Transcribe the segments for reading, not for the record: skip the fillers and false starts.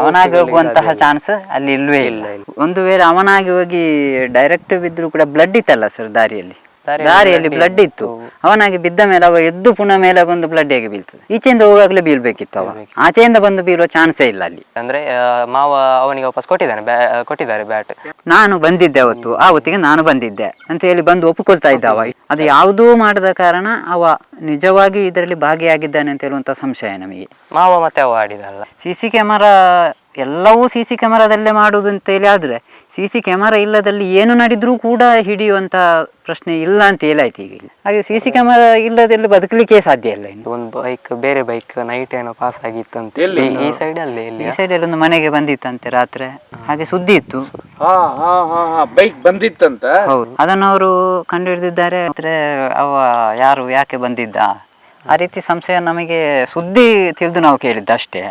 ಅವನಾಗಿ ಹೋಗುವಂತಹ ಚಾನ್ಸ್ ಅಲ್ಲಿ ಇಲ್ವೇ ಇಲ್ಲ. ಒಂದು ವೇಳೆ ಅವನಾಗಿ ಹೋಗಿ ಡೈರೆಕ್ಟ್ ಬಿದ್ರು ಕೂಡ ಬ್ಲಡ್ ಇತ್ತಲ್ಲ ಸರ್, ದಾರಿಯಲ್ಲಿ ಬ್ಲಡ್ ಇತ್ತು. ಅವನಾಗಿ ಬಿದ್ದ ಮೇಲೆ ಅವ ಎದ್ದು ಪುನಃ ಮೇಲೆ ಬಂದು ಬ್ಲಡ್ ಹೇಗೆ ಬೀಳ್ತದೆ? ಈಚೆಯಿಂದ ಹೋಗಾಗ್ಲೇ ಬೀಳ್ಬೇಕಿತ್ತು, ಅವ ಆಚೆಯಿಂದ ಬಂದು ಬೀಳುವ ಚಾನ್ಸೇ ಇಲ್ಲ ಅಲ್ಲಿ. ಅಂದ್ರೆ ಮಾವ ಅವನಿಗೆ ವಾಪಸ್ ಕೊಟ್ಟಿದ್ದಾರೆ ಬ್ಯಾಟ್. ನಾನು ಬಂದಿದ್ದೆ ಅವತ್ತು, ಆ ಹೊತ್ತಿಗೆ ನಾನು ಬಂದಿದ್ದೆ ಅಂತ ಹೇಳಿ ಬಂದು ಒಪ್ಪಿಕೊಳ್ತಾ ಇದ್ದ ಅವ. ಅದು ಯಾವುದೂ ಮಾಡದ ಕಾರಣ ಅವ ನಿಜವಾಗಿ ಇದರಲ್ಲಿ ಭಾಗಿಯಾಗಿದ್ದಾನೆ ಅಂತ ಹೇಳುವಂತ ಸಂಶಯ ನಮಗೆ. ಮಾವ ಮತ್ತೆ ಅವ ಆಡಿದಲ್ಲ. CC ಕ್ಯಾಮರಾ ಎಲ್ಲವೂ CC ಕ್ಯಾಮರಾದಲ್ಲೇ ಮಾಡುವುದು ಅಂತ ಹೇಳಿ ಆದ್ರೆ CC ಕ್ಯಾಮರಾ ಇಲ್ಲದಲ್ಲಿ ಏನು ನಡೆದ್ರೂ ಕೂಡ ಹಿಡಿಯುವಂತ ಪ್ರಶ್ನೆ ಇಲ್ಲ ಅಂತ ಹೇಳಾಯ್ತು ಈಗ. ಹಾಗೆ CC ಕ್ಯಾಮರಾ ಇಲ್ಲದಲ್ಲಿ ಬದುಕಲಿಕ್ಕೆ ಸಾಧ್ಯ ಇಲ್ಲ. ಒಂದು ಬೇರೆ ಬೈಕ್ ನೈಟ್ ಏನೋ ಪಾಸ್ ಆಗಿತ್ತಂತೆ ಈ ಸೈಡ್ ಅಲ್ಲಿ ಒಂದು ಮನೆಗೆ ಬಂದಿತ್ತಂತೆ ರಾತ್ರಿ, ಹಾಗೆ ಸುದ್ದಿ ಇತ್ತು. ಬೈಕ್ ಬಂದಿತ್ತಂತ. ಹೌದು, ಅದನ್ನು ಅವರು ಕಂಡು ಹಿಡಿದಿದ್ದಾರೆ. ಅವ ಯಾರು, ಯಾಕೆ ಬಂದಿದ್ದ, ಆ ರೀತಿ ಸಂಶಯ ನಮಗೆ ಸುದ್ದಿ ತಿಳಿದು ನಾವು ಕೇಳಿದ್ದ ಅಷ್ಟೇ.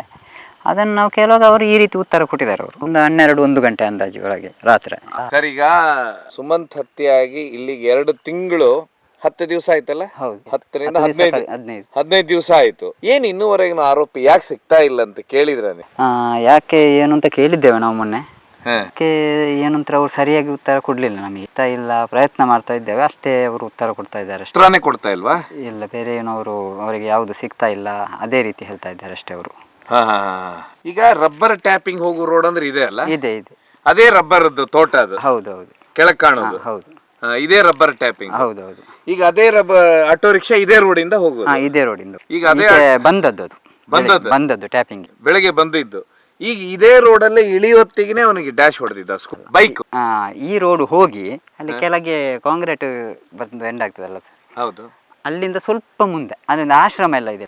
ಅದನ್ನು ನಾವು ಕೇಳುವಾಗ ಅವರು ಈ ರೀತಿ ಉತ್ತರ ಕೊಟ್ಟಿದ್ದಾರೆ. ಅವರು ಒಂದು 12-1 ಗಂಟೆ ಅಂದಾಜು ಒಳಗೆ ರಾತ್ರಿ. ಸರ್, ಈಗ ಸುಮಂತ್ ಹತ್ಯೆಯಾಗಿ ಇಲ್ಲಿಗೆ 2 ತಿಂಗಳು 10 ದಿವಸ ಆಯ್ತಲ್ಲ? ಹೌದು, 10 ರಿಂದ 15 ದಿವಸ ಆಯ್ತು. ಏನ್ ಇನ್ನೂವರೆಗಿನ ಆರೋಪಿ ಯಾಕೆ ಸಿಗ್ತಾ ಇಲ್ಲ ಅಂತ ಕೇಳಿದ್ರೆ? ಯಾಕೆ ಏನು ಅಂತ ಕೇಳಿದ್ದೇವೆ ನಾವು ಮೊನ್ನೆ. ಏನಂತ ಅವ್ರು ಸರಿಯಾಗಿ ಉತ್ತರ ಕೊಡ್ಲಿಲ್ಲ ನಮಗೆ. ಇಲ್ಲ, ಪ್ರಯತ್ನ ಮಾಡ್ತಾ ಇದ್ದೇವೆ ಅಷ್ಟೇ, ಅವರು ಉತ್ತರ ಕೊಡ್ತಾ ಇದ್ದಾರೆ ಅಷ್ಟೇ. ಕೊಡ್ತಾ ಇಲ್ವಾ? ಇಲ್ಲ, ಬೇರೆ ಏನು ಅವರಿಗೆ ಯಾವುದು ಸಿಗ್ತಾ ಇಲ್ಲ, ಅದೇ ರೀತಿ ಹೇಳ್ತಾ ಇದ್ದಾರೆ ಅಷ್ಟೇ ಅವರು. ಈಗ ರಬ್ಬರ್ ಟ್ಯಾಪಿಂಗ್ ಹೋಗೋ ರೋಡ್ ಅಂದ್ರೆ ಇದೆ ಅಲ್ಲ? ಇದೆ. ಅದೇ ರಬ್ಬರ್ ತೋಟ ಅದು. ಹೌದೌದು, ಕೆಳಗ್ ಕಾಣೋದು. ಹೌದು, ಇದೇ ರಬ್ಬರ್ ಟ್ಯಾಪಿಂಗ್. ಹೌದೌದು. ಈಗ ಅದೇ ಆಟೋ ರಿಕ್ಷಾ ಇದೇ ರೋಡ್ ಇಂದ ಹೋಗುದು. ಇದೇ ರೋಡ್ ಇಂದ ಈಗ ಅದೇ ಬಂದದ್ದು ಟ್ಯಾಪಿಂಗ್ ಬೆಳಗ್ಗೆ ಬಂದಿದ್ದು. ಈಗ ಇದೇ ರೋಡ್ ಅಲ್ಲೇ ಇಳಿಯೊತ್ತಿಗೆ ಅವನಿಗೆ ಡ್ಯಾಶ್ ಹೊಡೆದಿದ್ದ ಬೈಕ್. ಈ ರೋಡ್ ಹೋಗಿ ಅಲ್ಲಿ ಕೆಳಗೆ ಕಾಂಕ್ರೀಟ್ ಬಂದು ಎಂಡ್ ಆಗ್ತದಲ್ಲ ಸರ್? ಹೌದು. ಅಲ್ಲಿಂದ ಸ್ವಲ್ಪ ಮುಂದೆ ಅಲ್ಲಿಂದ ಆಶ್ರಮ ಎಲ್ಲ ಇದೆ.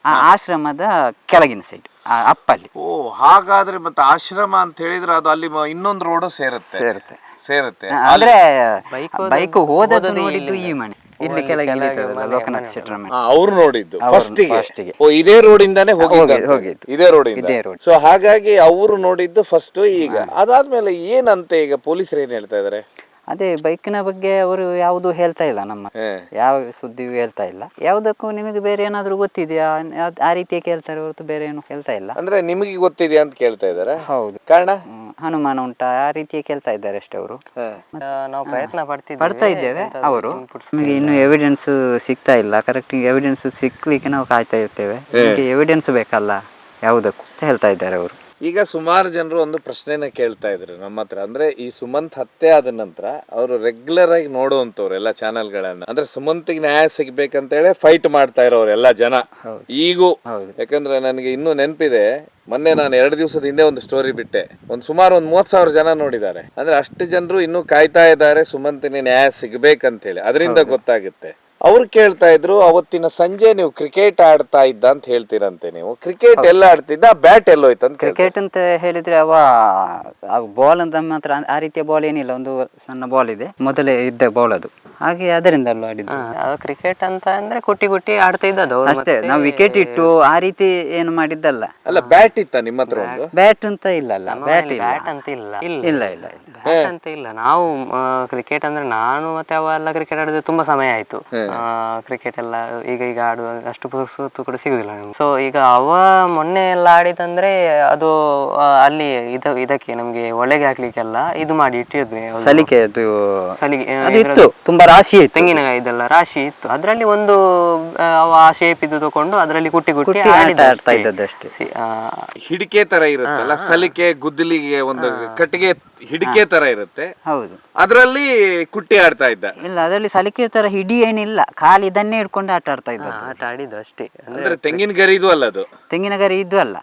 ಆ ಆಶ್ರಮದ ಕೆಳಗಿನ ಸೈಡ್ ಅಪ್ಪಲ್ಲಿ. ಓ, ಹಾಗಾದ್ರೆ ಮತ್ತೆ ಆಶ್ರಮ ಅಂತ ಹೇಳಿದ್ರೆ ಅದು ಅಲ್ಲಿ ಇನ್ನೊಂದು ರೋಡ್ ಸೇರುತ್ತೆ. ಆದ್ರೆ ಬೈಕ್ ಹೋದದ್ದು ನೋಡಿದ್ದು ಈ ಮನೆ ಇಲ್ಲಿ ಕೆಳಗೆ ಲೋಕನಾಥ್ ಶೆಟ್ಟರ ಮನೆ. ಅವ್ರು ನೋಡಿದ್ದು ಫಸ್ಟಿಗೆ. ಇದೇ ರೋಡ್ ಇಂದಾನೆ ಹೋಗಿದ್ದು. ಇದೇ ರೋಡ್. ಸೊ ಹಾಗಾಗಿ ಅವರು ನೋಡಿದ್ದು ಫಸ್ಟ್. ಈಗ ಅದಾದ್ಮೇಲೆ ಏನಂತೆ ಈಗ ಪೊಲೀಸರು ಏನ್ ಹೇಳ್ತಾ ಇದಾರೆ? ಅದೇ ಬೈಕಿನ ಬಗ್ಗೆ ಅವರು ಯಾವುದು ಹೇಳ್ತಾ ಇಲ್ಲ, ನಮ್ಮ ಯಾವ ಸುದ್ದಿಯೂ ಹೇಳ್ತಾ ಇಲ್ಲ. ಯಾವುದಕ್ಕೂ ನಿಮಗೆ ಬೇರೆ ಏನಾದ್ರು ಗೊತ್ತಿದೆಯಾ ಆ ರೀತಿಯ ಕೇಳ್ತಾರೆ ಹೊರತು ಬೇರೆ ಏನು ಹೇಳ್ತಾ ಇಲ್ಲ. ಅಂದ್ರೆ ನಿಮಗೆ ಗೊತ್ತಿದೆಯಾ ಅಂತ ಕೇಳ್ತಾ ಇದ್ದಾರೆ. ಹೌದು, ಕಾರಣ ಅನುಮಾನ ಉಂಟಾ ಆ ರೀತಿಯ ಕೇಳ್ತಾ ಇದ್ದಾರೆ ಅಷ್ಟೇ ಅವರು. ನಾವು ಪ್ರಯತ್ನ ಪಡ್ತಾ ಇದ್ದೇವೆ. ಅವರು ನಮಗೆ ಇನ್ನು ಎವಿಡೆನ್ಸ್ ಸಿಗ್ತಾ ಇಲ್ಲ. ಕರೆಕ್ಟ್ ಎವಿಡೆನ್ಸ್ ಸಿಕ್ಲಿಕ್ಕೆ ನಾವು ಕಾಯ್ತಾ ಇರ್ತೇವೆ. ಎವಿಡೆನ್ಸ್ ಬೇಕಲ್ಲ ಯಾವುದಕ್ಕೂ ಅಂತ ಹೇಳ್ತಾ ಇದ್ದಾರೆ ಅವರು. ಈಗ ಸುಮಾರು ಜನರು ಒಂದು ಪ್ರಶ್ನೆನ ಕೇಳ್ತಾ ಇದ್ರು ನಮ್ಮ ಹತ್ರ. ಅಂದ್ರೆ ಈ ಸುಮಂತ್ ಹತ್ಯೆ ಆದ ನಂತರ ಅವರು ರೆಗ್ಯುಲರ್ ಆಗಿ ನೋಡುವಂತವ್ರು ಎಲ್ಲ ಚಾನೆಲ್ಗಳನ್ನ. ಅಂದ್ರೆ ಸುಮಂತ್ಗೆ ನ್ಯಾಯ ಸಿಗ್ಬೇಕಂತ ಹೇಳಿ ಫೈಟ್ ಮಾಡ್ತಾ ಇರೋರು ಎಲ್ಲ ಜನ ಈಗೂ. ಯಾಕಂದ್ರೆ ನನಗೆ ಇನ್ನೂ ನೆನಪಿದೆ, ಮೊನ್ನೆ ನಾನು 2 ದಿವಸದ ಹಿಂದೆ ಒಂದು ಸ್ಟೋರಿ ಬಿಟ್ಟೆ. ಸುಮಾರು 30,000 ಜನ ನೋಡಿದ್ದಾರೆ. ಅಂದ್ರೆ ಅಷ್ಟು ಜನರು ಇನ್ನೂ ಕಾಯ್ತಾ ಇದ್ದಾರೆ ಸುಮಂತ್ಗೆ ನ್ಯಾಯ ಸಿಗ್ಬೇಕಂತ ಹೇಳಿ. ಅದರಿಂದ ಗೊತ್ತಾಗುತ್ತೆ. ಅವ್ರು ಕೇಳ್ತಾ ಇದ್ರು, ಅವತ್ತಿನ ಸಂಜೆ ನೀವು ಕ್ರಿಕೆಟ್ ಆಡ್ತಾ ಇದ್ದ ಅಂತ ಹೇಳ್ತೀರಂತೆ. ನೀವು ಕ್ರಿಕೆಟ್ ಎಲ್ಲ ಆಡ್ತಿದ್ದ, ಬ್ಯಾಟ್ ಎಲ್ಲೋಯ್ತು ಅಂತ? ಕ್ರಿಕೆಟ್ ಅಂತ ಹೇಳಿದ್ರೆ ಬಾಲ್ ಅಂತ ಮಾತ್ರ ಆ ರೀತಿಯ ಬಾಲ್ ಏನಿಲ್ಲ, ಒಂದು ಸಣ್ಣ ಬಾಲ್ ಇದೆ, ಮೊದಲೇ ಇದ್ದ ಬಾಲ್ ಅದು. ಹಾಗೆ ಅದರಿಂದ ಆಡಿದ್ದು. ಕ್ರಿಕೆಟ್ ಅಂತ ಅಂದ್ರೆ ಕುಟ್ಟಿ ಆಡ್ತಾ ಇದ್ದದ್ದು ಅಷ್ಟೇ. ನಾವು ವಿಕೆಟ್ ಇಟ್ಟು ಆ ರೀತಿ ಏನು ಮಾಡಿದ್ದಲ್ಲ. ಅಲ್ಲ, ಬ್ಯಾಟ್ ಇತ್ತ ನಿಮ್ಮ ಹತ್ರ? ಬ್ಯಾಟ್ ಅಂತ ಇಲ್ಲ. ಬ್ಯಾಟ್ ಅಂತ ಇಲ್ಲ. ಬ್ಯಾಟ್ ಅಂತ ಇಲ್ಲ. ನಾವು ಕ್ರಿಕೆಟ್ ಅಂದ್ರೆ ನಾನು ಮತ್ತೆ ಅವೆಲ್ಲ ಕ್ರಿಕೆಟ್ ಆಡಿದ್ರೆ ತುಂಬಾ ಸಮಯ ಆಯ್ತು. ಕ್ರಿಕೆಟ್ ಎಲ್ಲ ಈಗ ಆಡುವ ಅಷ್ಟು ಪುಸ್ತಕ ಕೂಡ ಸಿಗುದಿಲ್ಲ ನಮ್ಗೆ. ಸೊ ಈಗ ಅವ ಮೊನ್ನೆ ಎಲ್ಲ ಆಡಿದಂದ್ರೆ ಅದು ಅಲ್ಲಿ ಇದಕ್ಕೆ ನಮ್ಗೆ ಒಳಗೆ ಹಾಕ್ಲಿಕ್ಕೆಲ್ಲ ಇದು ಮಾಡಿ ಇಟ್ಟಿದ್ವಿ. ಸಲಿಕೆ ತುಂಬಾ ರಾಶಿ ಇತ್ತು, ತೆಂಗಿನಕಾಯಿ ಇದೆಲ್ಲ ರಾಶಿ ಇತ್ತು. ಅದ್ರಲ್ಲಿ ಒಂದು ಅವ ಶೇಪ್ ಇದು ತಕೊಂಡು ಅದರಲ್ಲಿ ಕುಟ್ಟಿ ಆಡ್ತಾ ಇದ್ದದ್ದಷ್ಟೇ. ಹಿಡಿಕೆ ತರ ಇರುತ್ತಲ್ಲ, ಸಲಿಕೆ ಗುದ್ದಲಿಗೆ ಒಂದು ಕಟ್ಟಿಗೆ ಹಿಡಿಕೆ ತರ ಇರುತ್ತೆ. ಹೌದು, ಅದರಲ್ಲಿ ಕುಟ್ಟಿ ಆಡ್ತಾ ಇದ್ದ. ಇಲ್ಲ, ಅದರಲ್ಲಿ ಸಲಿಕೆ ತರ ಹಿಡಿ ಏನಿಲ್ಲ, ಖಾಲಿ ಇದನ್ನೇ ಹಿಡ್ಕೊಂಡು ಆಟ ಆಡಿದ್ದು ಅಷ್ಟೇ. ಅಂದ್ರೆ ತೆಂಗಿನ ಗರಿ ಇದು ಅಲ್ಲ, ಅದು ತೆಂಗಿನ ಗರಿ ಇದು ಅಲ್ಲ.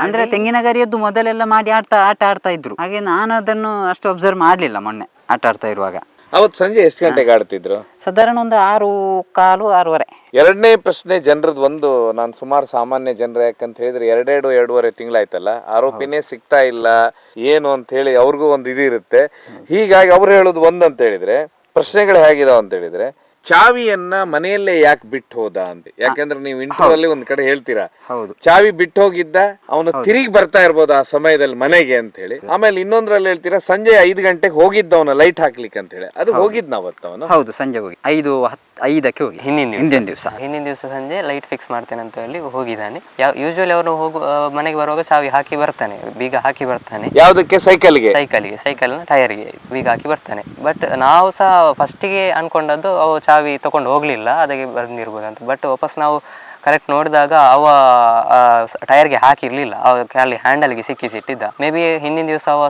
ಅಂದ್ರೆ ತೆಂಗಿನ ಗರಿಯದ್ದು ಮೊದಲೆಲ್ಲ ಮಾಡಿ ಆಟ ಆಡ್ತಾ ಇದ್ರು. ಹಾಗೆ ನಾನು ಅದನ್ನು ಅಷ್ಟು ಅಬ್ಸರ್ವ್ ಮಾಡ್ಲಿಲ್ಲ ಮೊನ್ನೆ ಆಟ ಆಡ್ತಾ ಇರುವಾಗ. ಅವತ್ತು ಸಂಜೆ ಎಷ್ಟು ಗಂಟೆಗೆ ಆಡ್ತಿದ್ರು? ಸಾಧಾರಣ ಒಂದು 6:15, 6:30. ಎರಡನೇ ಪ್ರಶ್ನೆ ಜನರದ್ದು ಒಂದು, ನಾನು ಸುಮಾರು ಸಾಮಾನ್ಯ ಜನರು ಯಾಕಂತ ಹೇಳಿದ್ರೆ 2-2.5 ತಿಂಗಳಾಯ್ತಲ್ಲ, ಆರೋಪಿನೇ ಸಿಗ್ತಾ ಇಲ್ಲ ಏನು ಅಂತ ಹೇಳಿ ಅವ್ರಿಗೂ ಒಂದು ಇದು ಇರುತ್ತೆ. ಹೀಗಾಗಿ ಅವ್ರು ಹೇಳೋದು ಒಂದಂತ ಹೇಳಿದ್ರೆ, ಪ್ರಶ್ನೆಗಳು ಹೇಗಿದಾವ ಅಂತ ಹೇಳಿದ್ರೆ, ಚಾವಿಯನ್ನ ಮನೆಯಲ್ಲೇ ಯಾಕೆ ಬಿಟ್ಟು ಹೋದ ಅಂತ. ಯಾಕಂದ್ರೆ ನೀವು ಇಂಟರ್ವ್ಯೂ ಅಲ್ಲಿ ಒಂದ್ ಕಡೆ ಹೇಳ್ತೀರಾ, ಹೌದು, ಚಾವಿ ಬಿಟ್ಟು ಹೋಗಿದ್ದ, ಅವನು ತಿರುಗಿ ಬರ್ತಾ ಇರ್ಬೋದು ಆ ಸಮಯದಲ್ಲಿ ಮನೆಗೆ ಅಂತ ಹೇಳಿ. ಆಮೇಲೆ ಇನ್ನೊಂದ್ರಲ್ಲಿ ಹೇಳ್ತೀರಾ ಸಂಜೆ 5 ಗಂಟೆಗೆ ಹೋಗಿದ್ದ ಅವನ ಲೈಟ್ ಹಾಕ್ಲಿಕ್ಕೆ ಅಂತ ಹೇಳಿ. ಅದು ಹೋಗಿದ್ನ ಅವನು? ಹೌದು, ಸಂಜೆ ಹೋಗಿ 5:05ಕ್ಕೆ ಹೋಗಿ ಹಿಂದಿನ ದಿವಸ ಸಂಜೆ ಲೈಟ್ ಫಿಕ್ಸ್ ಮಾಡ್ತೇನೆ ಅಂತ ಹೇಳಿ ಹೋಗಿದ್ದಾನೆ. ಯೂಶುವಲಿ ಅವನು ಮನೆಗೆ ಬರುವಾಗ ಚಾವಿ ಹಾಕಿ ಬರ್ತಾನೆ, ಬೀಗ ಹಾಕಿ ಬರ್ತಾನೆ. ಯಾವ್ದಕ್ಕೆ? ಸೈಕಲ್ನ ಟೈರ್ಗೆ ಬೀಗ ಹಾಕಿ ಬರ್ತಾನೆ. ಬಟ್ ನಾವು ಸಹ ಫಸ್ಟಿಗೆ ಅನ್ಕೊಂಡದ್ದು ಅವ ಚಾವಿ ತಗೊಂಡು ಹೋಗ್ಲಿಲ್ಲ, ಅದಕ್ಕೆ ಬಂದಿರ್ಬೋದು ಅಂತ. ಬಟ್ ವಾಪಸ್ ನಾವು ಕರೆಕ್ಟ್ ನೋಡಿದಾಗ ಅವ ಟೈರ್ಗೆ ಹಾಕಿರ್ಲಿಲ್ಲ, ಅವ ಖಾಲಿ ಹ್ಯಾಂಡಲ್ಗೆ ಸಿಕ್ಕಿಸಿಟ್ಟಿದ್ದ. ಮೇ ಬಿ ಹಿಂದಿನ ದಿವಸ ಅವ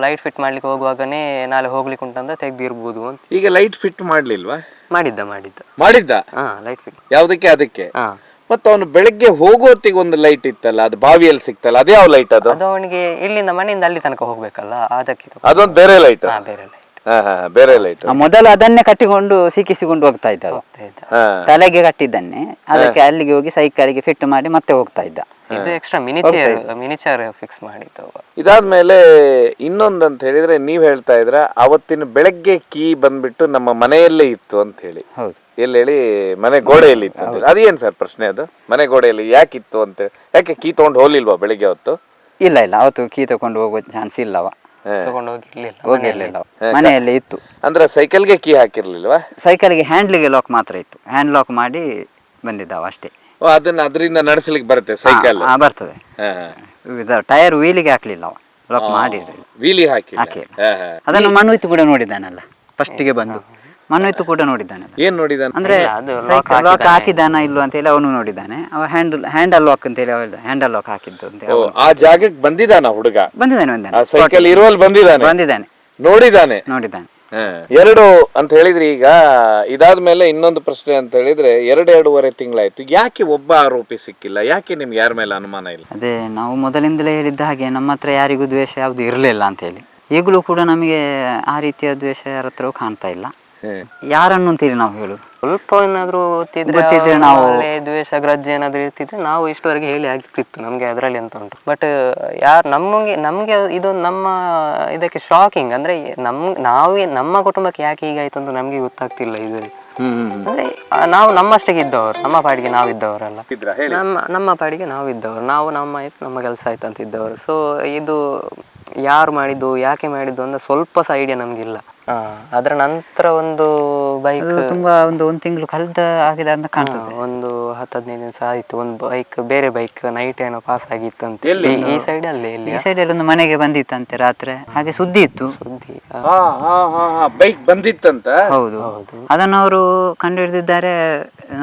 ಲೈಟ್ ಫಿಟ್ ಮಾಡ್ಲಿಕ್ಕೆ ಹೋಗುವಾಗನೇ ನಾಳೆ ಹೋಗ್ಲಿಕ್ಕೆ ಉಂಟಂತ ತೆಗ್ದಿರ್ಬೋದು ಅಂತ. ಈಗ ಲೈಟ್ ಫಿಟ್ ಮಾಡ್ಲಿಲ್ವಾ? ಮಾಡಿದ್ದ ಲೈಟ್ ಫಿಟ್. ಯಾವ್ದಕ್ಕೆ? ಅದಕ್ಕೆ. ಮತ್ತೆ ಅವನು ಬೆಳಗ್ಗೆ ಹೋಗೋತ್ತಿಗೆ ಒಂದು ಲೈಟ್ ಇತ್ತಲ್ಲ, ಅದು ಬಾವಿಯಲ್ಲಿ ಸಿಕ್ತಲ್ಲ, ಅದೇ ಯಾವ ಲೈಟ್ ಅದು? ಅದು ಅವನಿಗೆ ಇಲ್ಲಿಂದ ಮನೆಯಿಂದ ಅಲ್ಲಿ ತನಕ ಹೋಗ್ಬೇಕಲ್ಲ, ಅದಕ್ಕೆ. ಅದೊಂದು ಬೇರೆ ಲೈಟ್? ಬೇರೆ ಲೈಟ್. ಮೊದಲು ಅದನ್ನೇ ಕಟ್ಟಿಕೊಂಡು ಸಿಕ್ಕಿಸಿಕೊಂಡು ಹೋಗ್ತಾ ಇದ್ದ, ತಲೆಗೆ ಕಟ್ಟಿದ್ದನ್ನೇ ಅದಕ್ಕೆ ಅಲ್ಲಿಗೆ ಹೋಗಿ ಸೈಕಲ್ಗೆ ಫಿಟ್ ಮಾಡಿ ಮತ್ತೆ ಹೋಗ್ತಾ ಇದ್ದ. ಇದು ಎಕ್ಸ್ಟ್ರಾ ಮಿನಿಚರ್ ಫಿಕ್ಸ್ ಮಾಡಿದ್ದು. ಇದಾದ್ಮೇಲೆ ಇನ್ನೊಂದಂತ ಹೇಳಿದ್ರೆ, ನೀವ್ ಹೇಳ್ತಾ ಇದ್ರ ಅವತ್ತಿನ ಬೆಳಗ್ಗೆ ಕೀ ಬಂದ್ಬಿಟ್ಟು ನಮ್ಮ ಮನೆಯಲ್ಲೇ ಇತ್ತು ಅಂತ ಹೇಳಿ. ಹೌದು. ಎಲ್ಲಿ ಹೇಳಿ? ಮನೆ ಗೋಡೆಯಲ್ಲಿ ಇತ್ತು ಅಂತ. ಅದೇನ್ ಸರ್ ಪ್ರಶ್ನೆ ಅದು? ಮನೆ ಗೋಡೆಯಲ್ಲಿ ಯಾಕಿತ್ತು ಅಂತ? ಯಾಕೆ ಕೀ ತಗೊಂಡು ಹೋಗ್ಲಿಲ್ವಾ ಬೆಳಿಗ್ಗೆ ಹೊತ್ತು? ಇಲ್ಲ, ಅವತ್ತು ಕೀ ತಗೊಂಡು ಹೋಗೋ ಚಾನ್ಸ್ ಇಲ್ಲವ, ತಗೊಂಡು ಹೋಗಿರ್ಲಿಲ್ಲ, ಮನೆಯಲ್ಲೇ ಇತ್ತು. ಅಂದ್ರೆ ಸೈಕಲ್ಗೆ ಕೀ ಹಾಕಿರ್ಲಿಲ್ವಾ? ಸೈಕಲ್ಗೆ ಹ್ಯಾಂಡ್ಲಿಗೆ ಲಾಕ್ ಮಾತ್ರ ಇತ್ತು, ಹ್ಯಾಂಡ್ ಲಾಕ್ ಮಾಡಿ ಬಂದಿದ್ದಾವ ಅಷ್ಟೇ. ಅದರಿಂದ ನಡೆಸಲಿಕ್ಕೆ ಬರುತ್ತೆ ಸೈಕಲ್? ಬರ್ತದೆ. ಟೈರ್ ವೀಲಿಗೆ ಹಾಕ್ಲಿಲ್ಲ, ಅವ ಲಾಕ್ ಮಾಡಿ ವೀಲಿ ಹಾಕಿ. ಅದನ್ನು ಮನ್ವಿತ್ ಕೂಡ ನೋಡಿದ್ದಾನಲ್ಲ, ಫಸ್ಟಿಗೆ ಬಂದು ಮನ್ವಿತ್ ಕೂಡ ನೋಡಿದ್ದಾನೆ. ಏನ್ ನೋಡಿದಾನೆ ಅಂದ್ರೆ ಸೈಕಲ್ ಲಾಕ್ ಹಾಕಿದಾನ ಇಲ್ವ ಅಂತ ಹೇಳಿ ಅವನು ನೋಡಿದ್ದಾನೆ. ಅವ ಹ್ಯಾಂಡಲ್ ಲಾಕ್ ಅಂತ ಹೇಳಿ ಹ್ಯಾಂಡಲ್ ಲಾಕ್ ಹಾಕಿದ್ದು ಅಂತ. ಆ ಜಾಗಕ್ಕೆ ಬಂದಿದ್ದಾನ ಹುಡುಗ? ಬಂದಿದ್ದಾನೆ, ಸೈಕಲ್ ಇರುವಲ್ಲಿ ಬಂದಿದ್ದಾನೆ, ನೋಡಿದ್ದಾನೆ. ಎರಡು ಅಂತ ಹೇಳಿದ್ರೆ, ಈಗ ಇದಾದ್ಮೇಲೆ ಇನ್ನೊಂದು ಪ್ರಶ್ನೆ ಅಂತ ಹೇಳಿದ್ರೆ, 2.5 ತಿಂಗಳಾಯ್ತು, ಯಾಕೆ ಒಬ್ಬ ಆರೋಪಿ ಸಿಕ್ಕಿಲ್ಲ? ಯಾಕೆ ನಿಮ್ಗೆ ಯಾರ ಮೇಲೆ ಅನುಮಾನ ಇಲ್ಲ? ಅದೇ ನಾವು ಮೊದಲಿಂದಲೇ ಹೇಳಿದ್ದ ಹಾಗೆ, ನಮ್ಮ ಹತ್ರ ಯಾರಿಗೂ ದ್ವೇಷ ಯಾವ್ದು ಇರಲಿಲ್ಲ ಅಂತ ಹೇಳಿ. ಈಗಲೂ ಕೂಡ ನಮಗೆ ಆ ರೀತಿಯ ದ್ವೇಷ ಯಾರ ಹತ್ರವೂ ಕಾಣ್ತಾ ಇಲ್ಲ. ಯಾರನ್ನು ಅಂತೇಳಿ ನಾವು ಹೇಳುದು, ಸ್ವಲ್ಪ ಏನಾದ್ರು ಗೊತ್ತಿದ್ರೆ ನಾವು ದ್ವೇಷ ಗ್ರಜ್ಜೆ ಏನಾದ್ರು ಇರ್ತಿದ್ರೆ ನಾವು ಇಷ್ಟವರೆಗೆ ಹೇಳಿ ಆಗ್ತಿತ್ತು, ನಮ್ಗೆ ಅದರಲ್ಲಿ ಅಂತ ಉಂಟು. ಬಟ್ ಯಾರು ನಮ್ಗೆ ಇದೊಂದು ನಮ್ಮ ಇದಕ್ಕೆ ಶಾಕಿಂಗ್ ಅಂದ್ರೆ, ನಮ್ಮ ಕುಟುಂಬಕ್ಕೆ ಯಾಕೆ ಹೀಗಾಯ್ತು ಅಂತ ನಮ್ಗೆ ಗೊತ್ತಾಗ್ತಿಲ್ಲ. ಇದು ಅಂದ್ರೆ ನಾವು ನಮ್ಮಷ್ಟಿಗೆ ಇದ್ದವರು, ನಮ್ಮ ಪಾಡಿಗೆ ನಾವು ಇದ್ದವರಲ್ಲ, ನಮ್ಮ ಪಾಡಿಗೆ ನಾವು ಇದ್ದವರು, ನಾವು ನಮ್ಮ ಕೆಲಸ ಆಯ್ತು ಅಂತ ಇದ್ದವರು. ಸೊ ಇದು ಯಾರು ಮಾಡಿದ್ದು, ಯಾಕೆ ಮಾಡಿದ್ದು ಅಂತ ಸ್ವಲ್ಪ ಸಹ ಐಡಿಯಾ ನಮ್ಗಿಲ್ಲ. ಅದರ ನಂತರ ಒಂದು ಬೈಕ್ ತುಂಬಾ ಒಂದು ತಿಂಗಳು ಕಳೆದ ಆಗಿದೆ ಅಂತ ಕಾಣ್ತದೆ. ಒಂದು 10-15 ದಿವಸ ಆಯ್ತು. ಒಂದು ಬೇರೆ ಬೈಕ್ ನೈಟ್ ಏನೋ ಪಾಸ್ ಆಗಿತ್ತಂತೆ ಈ ಸೈಡ್ ಅಲ್ಲಿ. ಈ ಸೈಡ್ ಅಲ್ಲಿ ಒಂದು ಮನೆಗೆ ಬಂದಿತ್ತಂತೆ ರಾತ್ರಿ, ಹಾಗೆ ಸುದ್ದಿ ಇತ್ತು. ಬೈಕ್ ಬಂದಿತ್ತಂತ? ಹೌದು. ಅದನ್ನು ಅವರು ಕಂಡು ಹಿಡಿದಿದ್ದಾರೆ.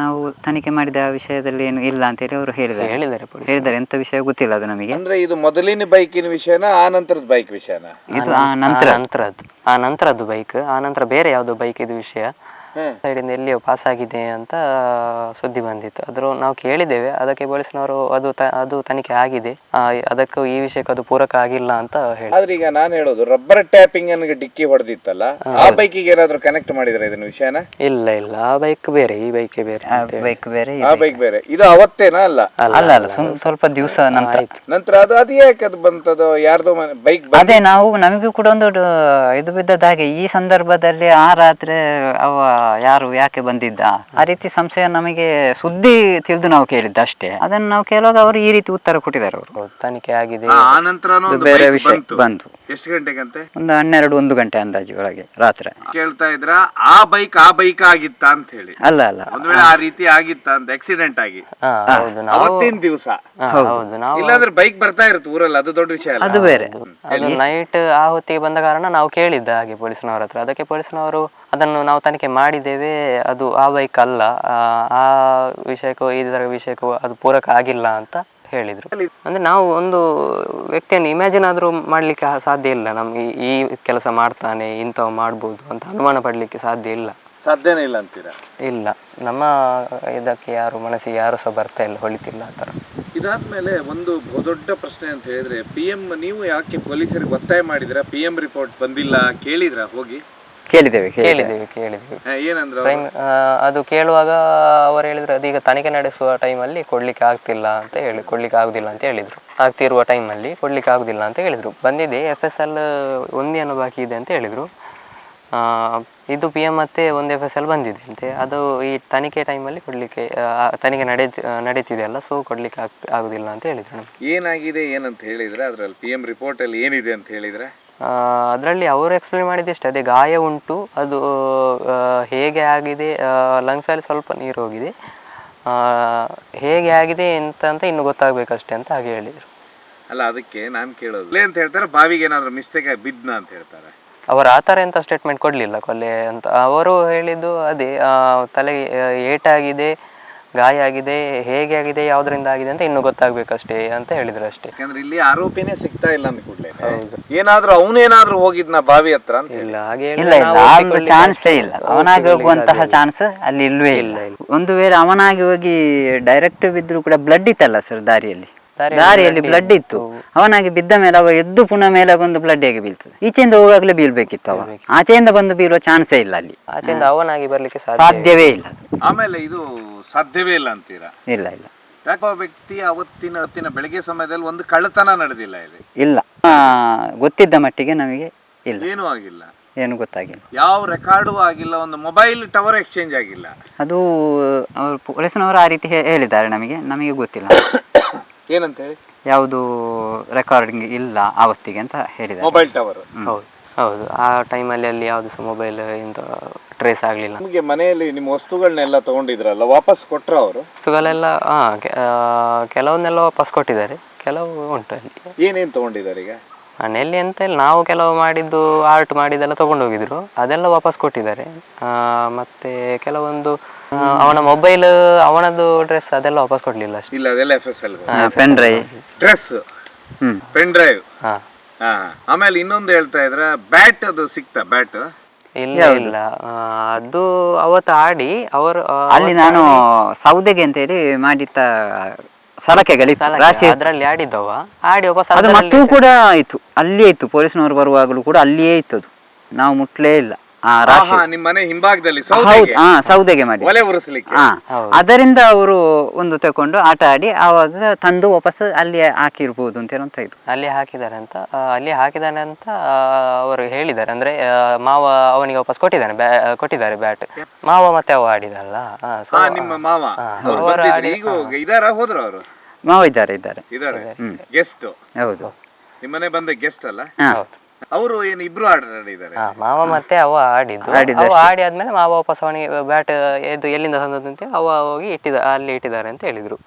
ನಾವು ತನಿಖೆ ಮಾಡಿದ ವಿಷಯದಲ್ಲಿ ಏನು ಇಲ್ಲ ಅಂತ ಹೇಳಿ ಅವರು ಹೇಳಿದ್ದಾರೆ. ಎಂತ ವಿಷಯ ಗೊತ್ತಿಲ್ಲ ಅದು ನಮಗೆ. ಅಂದ್ರೆ ಇದು ಮೊದಲಿನ ಬೈಕಿನ ವಿಷಯನ, ಆ ನಂತರದ ಬೈಕ್ ವಿಷಯನ? ಇದು ಆ ನಂತರದ್ದು ಬೈಕ್. ಆ ನಂತರ ಬೇರೆ ಯಾವ್ದೋ ಬೈಕ್ ಇದು ವಿಷಯ ಸೈಡಿಂದ ಎಲ್ಲಿಯೋ ಪಾಸ್ ಆಗಿದೆ ಅಂತ ಸುದ್ದಿ ಬಂದಿತ್ತು. ಅದ್ರ ನಾವು ಕೇಳಿದ್ದೇವೆ, ಅದಕ್ಕೆ ಪೊಲೀಸ್ನವರು ಅದು ತನಿಖೆ ಆಗಿದೆ, ಅದಕ್ಕೂ ಈ ವಿಷಯಕ್ಕೆ ಅದು ಪೂರಕ ಆಗಿಲ್ಲ ಅಂತ ಹೇಳಿ. ಆದ್ರೆ ಈಗ ನಾನು ಹೇಳೋದು, ರಬ್ಬರ್ ಟ್ಯಾಪಿಂಗ್ ಅನ್ನು ಡಿಕ್ಕಿ ಹೊಡೆದಿತ್ತಲ್ಲ, ಆ ಬೈಕಿಗೆ ಏನಾದ್ರು ಕನೆಕ್ಟ್ ಮಾಡಿದ್ರೆ ಇದನ್ನ ವಿಷಯನ? ಇಲ್ಲ, ಆ ಬೈಕ್ ಬೇರೆ, ಈ ಬೈಕ್ ಬೇರೆ. ಆ ಬೈಕ್ ಬೇರೆ. ಇದು ಅವತ್ತೇನಾ? ಅಲ್ಲ, ಸ್ವಲ್ಪ ದಿವಸ ನಂತರ ಅದು ಯಾಕೆ ಅದು ಬಂತದು? ಯಾರ್ದೋ ಬೈಕ್? ಅದೇ ನಮಗೂ ಕೂಡ ಒಂದು ಇದು ಬಿದ್ದದ ಹಾಗೆ. ಈ ಸಂದರ್ಭದಲ್ಲಿ ಆ ರಾತ್ರಿ ಅವ ಯಾರು ಯಾಕೆ ಬಂದಿದ್ದ ಆ ರೀತಿ ಸಂಶಯ ನಮಗೆ ಸುದ್ದಿ ತಿಳಿದು ನಾವು ಕೇಳಿದ್ದ ಅಷ್ಟೇ. ಅದನ್ನು ನಾವು ಕೇಳುವಾಗ ಅವರು ಈ ರೀತಿ ಉತ್ತರ ಕೊಟ್ಟಿದ್ದಾರೆ. ಅವರು ತನಿಖೆ ಆಗಿದೆ, ಬೇರೆ ವಿಷಯ ಬಂತು. ಎಷ್ಟು ಗಂಟೆಗಂತೆ? ಒಂದು 12-1 ಗಂಟೆ ಅಂದಾಜು ಒಳಗೆ ರಾತ್ರಿ. ಕೇಳ್ತಾ ಇದ್ರ ಆ ಬೈಕ್ ಆಗಿತ್ತ ಅಂತ ಹೇಳಿ? ಅಲ್ಲ, ಒಂದ್ ವೇಳೆ ಆ ರೀತಿ ಆಗಿತ್ತ ಅಂತ, ಆಕ್ಸಿಡೆಂಟ್ ಆಗಿ ಅವತ್ತಿನ ದಿವಸ? ಇಲ್ಲಾಂದ್ರೆ ಬೈಕ್ ಬರ್ತಾ ಇರುತ್ತೆ ಊರಲ್ಲಿ, ಅದು ದೊಡ್ಡ ವಿಷಯ ಅಲ್ಲ. ಅದು ಬೇರೆ. ನೈಟ್ ಆ ಹೊತ್ತಿಗೆ ಬಂದ ಕಾರಣ ನಾವು ಕೇಳಿದ್ದ ಹಾಗೆ ಪೊಲೀಸ್ನವರ ಹತ್ರ. ಅದಕ್ಕೆ ಪೊಲೀಸ್ನವರು ಅದನ್ನು ನಾವು ತನಿಖೆ ಮಾಡಿದ್ದೇವೆ, ಅದು ಆ ಬೈಕ್ ಅಲ್ಲ, ಆ ವಿಷಯಕ್ಕೂ ಇದರ ವಿಷಯಕ್ಕೂ ಅದು ಪೂರಕ ಆಗಿಲ್ಲ ಅಂತ ಹೇಳಿದ್ರು. ಅಂದ್ರೆ ನಾವು ಒಂದು ವ್ಯಕ್ತಿಯನ್ನು ಇಮ್ಯಾಜಿನ್ ಆದ್ರೂ ಮಾಡ್ಲಿಕ್ಕೆ ಸಾಧ್ಯ ಇಲ್ಲ. ನಮ್ಗೆ ಈ ಕೆಲಸ ಮಾಡ್ತಾನೆ, ಇಂಥವು ಮಾಡ್ಬೋದು ಅಂತ ಅನುಮಾನ ಪಡ್ಲಿಕ್ಕೆ ಸಾಧ್ಯನೇ ಇಲ್ಲ ಅಂತೀರಾ? ಇಲ್ಲ, ನಮ್ಮ ಇದಕ್ಕೆ ಯಾರು ಮನಸ್ಸಿಗೆ ಯಾರು ಸಹ ಬರ್ತಾ ಇಲ್ಲ, ಹೊಳಿತಿಲ್ಲ ಆ ಥರ. ಇದಾದ್ಮೇಲೆ ಒಂದು ದೊಡ್ಡ ಪ್ರಶ್ನೆ ಅಂತ ಹೇಳಿದ್ರೆ, PM ನೀವು ಯಾಕೆ ಪೊಲೀಸರಿಗೆ ಒತ್ತಾಯ ಮಾಡಿದ್ರ? PM ರಿಪೋರ್ಟ್ ಬಂದಿಲ್ಲ, ಕೇಳಿದ್ರ? ಹೋಗಿ ಕೇಳಿದ್ದೇವೆ. ಏನಂದ್ರೆ ಅದು ಕೇಳುವಾಗ ಅವರು ಹೇಳಿದ್ರು, ಅದೀಗ ತನಿಖೆ ನಡೆಸುವ ಟೈಮಲ್ಲಿ ಕೊಡ್ಲಿಕ್ಕೆ ಆಗುದಿಲ್ಲ ಅಂತ ಹೇಳಿದ್ರು. ಆಗ್ತಿರುವ ಟೈಮಲ್ಲಿ ಕೊಡ್ಲಿಕ್ಕೆ ಆಗುದಿಲ್ಲ ಅಂತ ಹೇಳಿದ್ರು. ಬಂದಿದೆ, FSL 1 ಬಾಕಿ ಇದೆ ಅಂತ ಹೇಳಿದ್ರು. ಇದು PM ಮತ್ತೆ ಒಂದು FSL ಬಂದಿದೆ ಅಂತೆ. ಅದು ಈ ತನಿಖೆ ಟೈಮಲ್ಲಿ ಕೊಡಲಿಕ್ಕೆ ತನಿಖೆ ನಡೀತಿದೆಯಲ್ಲ, ಸೊ ಕೊಡಲಿಕ್ಕೆ ಆಗೋದಿಲ್ಲ ಅಂತ ಹೇಳಿದ್ರು ನಮಗೆ. ಏನಾಗಿದೆ ಏನಂತ ಹೇಳಿದ್ರೆ ಅದರಲ್ಲಿ PM ರಿಪೋರ್ಟಲ್ಲಿ ಏನಿದೆ ಅಂತ ಹೇಳಿದ್ರೆ ಅದರಲ್ಲಿ ಅವರು ಎಕ್ಸ್ಪ್ಲೇನ್ ಮಾಡಿದ್ದಷ್ಟೇ, ಅದೇ ಗಾಯ ಉಂಟು, ಅದು ಹೇಗೆ ಆಗಿದೆ, ಲಂಗ್ಸಲ್ಲಿ ಸ್ವಲ್ಪ ನೀರು ಹೋಗಿದೆ, ಹೇಗೆ ಆಗಿದೆ ಅಂತ ಇನ್ನು ಗೊತ್ತಾಗಬೇಕಷ್ಟೇ ಅಂತ ಹಾಗೆ ಹೇಳಿದರು. ಅಲ್ಲ, ಅದಕ್ಕೆ ನಾನು ಕೇಳೋದು ಅಂತ ಹೇಳ್ತಾರೆ, ಬಾವಿಗೆ ಏನಾದರೂ ಮಿಸ್ಟೇಕ್ ಆಗಿ ಬಿದ್ನ ಅಂತ ಹೇಳ್ತಾರೆ. ಅವರು ಆ ಥರ ಎಂಥ ಸ್ಟೇಟ್ಮೆಂಟ್ ಕೊಡಲಿಲ್ಲ ಕೊಲೆ ಅಂತ. ಅವರು ಹೇಳಿದ್ದು ಅದೇ ತಲೆಗೆ ಏಟಾಗಿದೆ, ಗಾಯ ಆಗಿದೆ, ಹೇಗೆ ಆಗಿದೆ, ಯಾವುದರಿಂದ ಆಗಿದೆ ಅಂತ ಇನ್ನೂ ಗೊತ್ತಾಗಬೇಕಷ್ಟೇ ಅಂತ ಹೇಳಿದ್ರು ಅಷ್ಟೇ. ಯಾಕಂದ್ರೆ ಇಲ್ಲಿ ಆರೋಪಿನೇ ಸಿಗ್ತಾ ಇಲ್ಲ ಅಂದ ಕೂಡಲೇ ಏನಾದ್ರೂ ಅವನೇನಾದ್ರೂ ಹೋಗಿದ್ನ ಬಾವಿ ಹತ್ರ ಅಂತ ಇಲ್ಲ, ಹಾಗೆ ಇಲ್ಲ ಇಲ್ಲ, ಆ ಒಂದು ಚಾನ್ಸೇ ಇಲ್ಲ. ಅವನಾಗಿ ಹೋಗುವಂತಹ ಚಾನ್ಸ್ ಅಲ್ಲಿ ಇಲ್ವೇ ಇಲ್ಲ. ಒಂದು ವೇಳೆ ಅವನಾಗಿ ಹೋಗಿ ಡೈರೆಕ್ಟ್ ಬಿದ್ರು ಕೂಡ ಬ್ಲಡ್ ಇತ್ತಲ್ಲ ಸರ್ ದಾರಿಯಲ್ಲಿ ಬ್ಲಡ್ ಇತ್ತು. ಅವನಾಗಿ ಬಿದ್ದ ಮೇಲೆ ಅವ ಎದ್ದು ಪುನಃ ಮೇಲೆ ಬಂದು ಬ್ಲಡ್ ಹೇಗೆ ಬೀಳ್ತದೆ? ಈಚೆಯಿಂದ ಹೋಗಾಗ್ಲೇ ಬೀಳ್ಬೇಕಿತ್ತು, ಅವ ಆಚೆಯಿಂದ ಬಂದು ಬೀಳುವ ಚಾನ್ಸೇ ಇಲ್ಲ ಅಲ್ಲಿ. ಆಚೆಯಿಂದ ಅವನಾಗಿ ಬರ್ಲಿಕ್ಕೆ ಸಾಧ್ಯವೇ ಇಲ್ಲ. ಆಮೇಲೆ ಇದು ಸಾಧ್ಯವೇ ಇಲ್ಲ ಅಂತೀರಾ? ಇಲ್ಲ ಇಲ್ಲ, ಯಾಕೋ ವ್ಯಕ್ತಿ ಅವತ್ತಿನ ಬೆಳಗ್ಗೆ ಸಮಯದಲ್ಲಿ ಒಂದು ಕಳ್ಳತನ ನಡೆದಿಲ್ಲ ಇಲ್ಲಿ. ಇಲ್ಲ, ಗೊತ್ತಿದ್ದ ಮಟ್ಟಿಗೆ ನಮಗೆ ಇಲ್ಲ, ಏನೂ ಆಗಿಲ್ಲ, ಏನು ಗೊತ್ತಾಗಿಲ್ಲ, ಯಾವ ರೆಕಾರ್ಡು ಆಗಿಲ್ಲ, ಒಂದು ಮೊಬೈಲ್ ಟವರ್ ಎಕ್ಸ್ಚೇಂಜ್ ಆಗಿಲ್ಲ. ಅದು ಅವರು ಪೊಲೀಸ್ನವರು ಆ ರೀತಿ ಹೇಳಿದ್ದಾರೆ, ನಮಗೆ ಗೊತ್ತಿಲ್ಲ ಏನಂತ ಹೇಳಿ. ಯಾವುದು ರೆಕಾರ್ಡಿಂಗ್ ಇಲ್ಲ ಆವತ್ತಿಗೆ ಅಂತ ಹೇಳಿದ್ದಾರೆ. Mobile tower. ಹೌದು ಹೌದು, ಆ ಟೈಮಲ್ಲಿ ಅಲ್ಲಿ ಯಾವುದು ಸಹ ಮೊಬೈಲ್ ಇಂದ ಟ್ರೇಸ್ ಆಗಲಿಲ್ಲ. ನಿಮಗೆ ಮನೆಯಲ್ಲಿ ನಿಮ್ಮ ವಸ್ತುಗಳನ್ನೆಲ್ಲ ತಗೊಂಡಿದ್ರಲ್ಲ, ವಾಪಸ್ ಕೊಟ್ರ ಅವರು? ವಸ್ತುಗಳೆಲ್ಲ ಕೆಲವನ್ನೆಲ್ಲ ವಾಪಸ್ ಕೊಟ್ಟಿದ್ದಾರೆ, ಕೆಲವು ಉಂಟು ಅಲ್ಲಿ. ಏನೇನು ತಗೊಂಡಿದ್ದಾರೆ ಈಗ? ಮನೆಯಲ್ಲಿ ಎಂತ ಇಲ್ಲ, ನಾವು ಕೆಲವು ಮಾಡಿದ್ದು ಆರ್ಟ್ ಮಾಡಿದ್ದೆಲ್ಲ ತಗೊಂಡು ಹೋಗಿದ್ರು, ಅದೆಲ್ಲ ವಾಪಸ್ ಕೊಟ್ಟಿದ್ದಾರೆ. ಮತ್ತೆ ಕೆಲವೊಂದು ಅವನ ಮೊಬೈಲ್, ಅವನದ್ದು ಡ್ರೆಸ್ ಅದೆಲ್ಲ ವಾಪಸ್ ಕೊಡ್ಲಿಲ್ಲ ಅಷ್ಟೇ. ಇಲ್ಲ, ಅದೆಲ್ಲ FSL. Pen drive, dress, pen drive. ಆಮೇಲೆ ಇನ್ನೊಂದು ಹೇಳ್ತಾ ಇದ್ರ, ಬ್ಯಾಟ್ ಅದು ಸಿಕ್ತಾ? ಬ್ಯಾಟ್ ಇಲ್ಲ ಇಲ್ಲ, ಅದು ಅವತ್ತು ಆಡಿ ಅವರು ಅಲ್ಲಿ ನಾನು ಸೌದೆಗೆ ಅಂತ ಹೇಳಿ ಮಾಡಿತ್ತ ಸಲಾಕೆಗಳಿತ್ತು, ಅದರಲ್ಲಿ ಆಡಿದ್ದವ ಆಡಿ ವಾಪಸ್. ಅದು ಮತ್ತೂ ಕೂಡ ಆಯ್ತು, ಅಲ್ಲಿಯೇ ಇತ್ತು, ಪೊಲೀಸ್ನವರು ಬರುವಾಗಲೂ ಕೂಡ ಅಲ್ಲಿಯೇ ಇತ್ತು, ಅದು ನಾವು ಮುಟ್ಲೇ ಇಲ್ಲ. ನಿಮ್ಮ ಮನೆ ಹಿಂಭಾಗದಲ್ಲಿ ಸೌದೆಗೆ ಮಾಡಿ ಒಲೆ ಉರಿಸಲಿಕ್ಕೆ. ಅದರಿಂದ ಅವರು ಒಂದು ತಕೊಂಡು ಆಟ ಆಡಿ ಆವಾಗ ತಂದು ವಾಪಸ್ ಅಲ್ಲಿ ಹಾಕಿರ್ಬೋದು ಅಂತ ಏನಂತ ಇದ್ರು. ಅಲ್ಲಿ ಹಾಕಿದ್ದಾರೆ ಅಂತ ಅವರು ಹೇಳಿದ್ದಾರೆ. ಅಂದ್ರೆ ಮಾವ ಅವನಿಗೆ ವಾಪಸ್ ಕೊಟ್ಟಿದ್ದಾರೆ ಬ್ಯಾಟ್. ಮಾವ ಮತ್ತೆ ಅವ ಆಡಿದಲ್ಲ. ನಿಮ್ಮ ಮಾವ ಹೋದ್ರು ಅವರು? ಮಾವ ಇದ್ದಾರೆ. ಗೆಸ್ಟ್? ಹೌದು, ನಿಮ್ಮನೆ ಬಂದ ಗೆಸ್ಟ್ ಅಲ್ಲ ಅವರು? ಏನು ಇಬ್ರು ಆಡಿದ್ದಾರೆ? ಮಾವ ಮತ್ತೆ ಅವ ಆಡಿದ್ದು. ಆಡಿ ಆದ್ಮೇಲೆ ಮಾವ ವಾಪಸ್ ಅವನಿಗೆ ಬ್ಯಾಟ್ ಇದು ಎಲ್ಲಿಂದ ತಂದದಂತೆ ಅವ ಹೋಗಿ ಅಲ್ಲಿ ಇಟ್ಟಿದ್ದಾರೆ ಅಂತ ಹೇಳಿದ್ರು.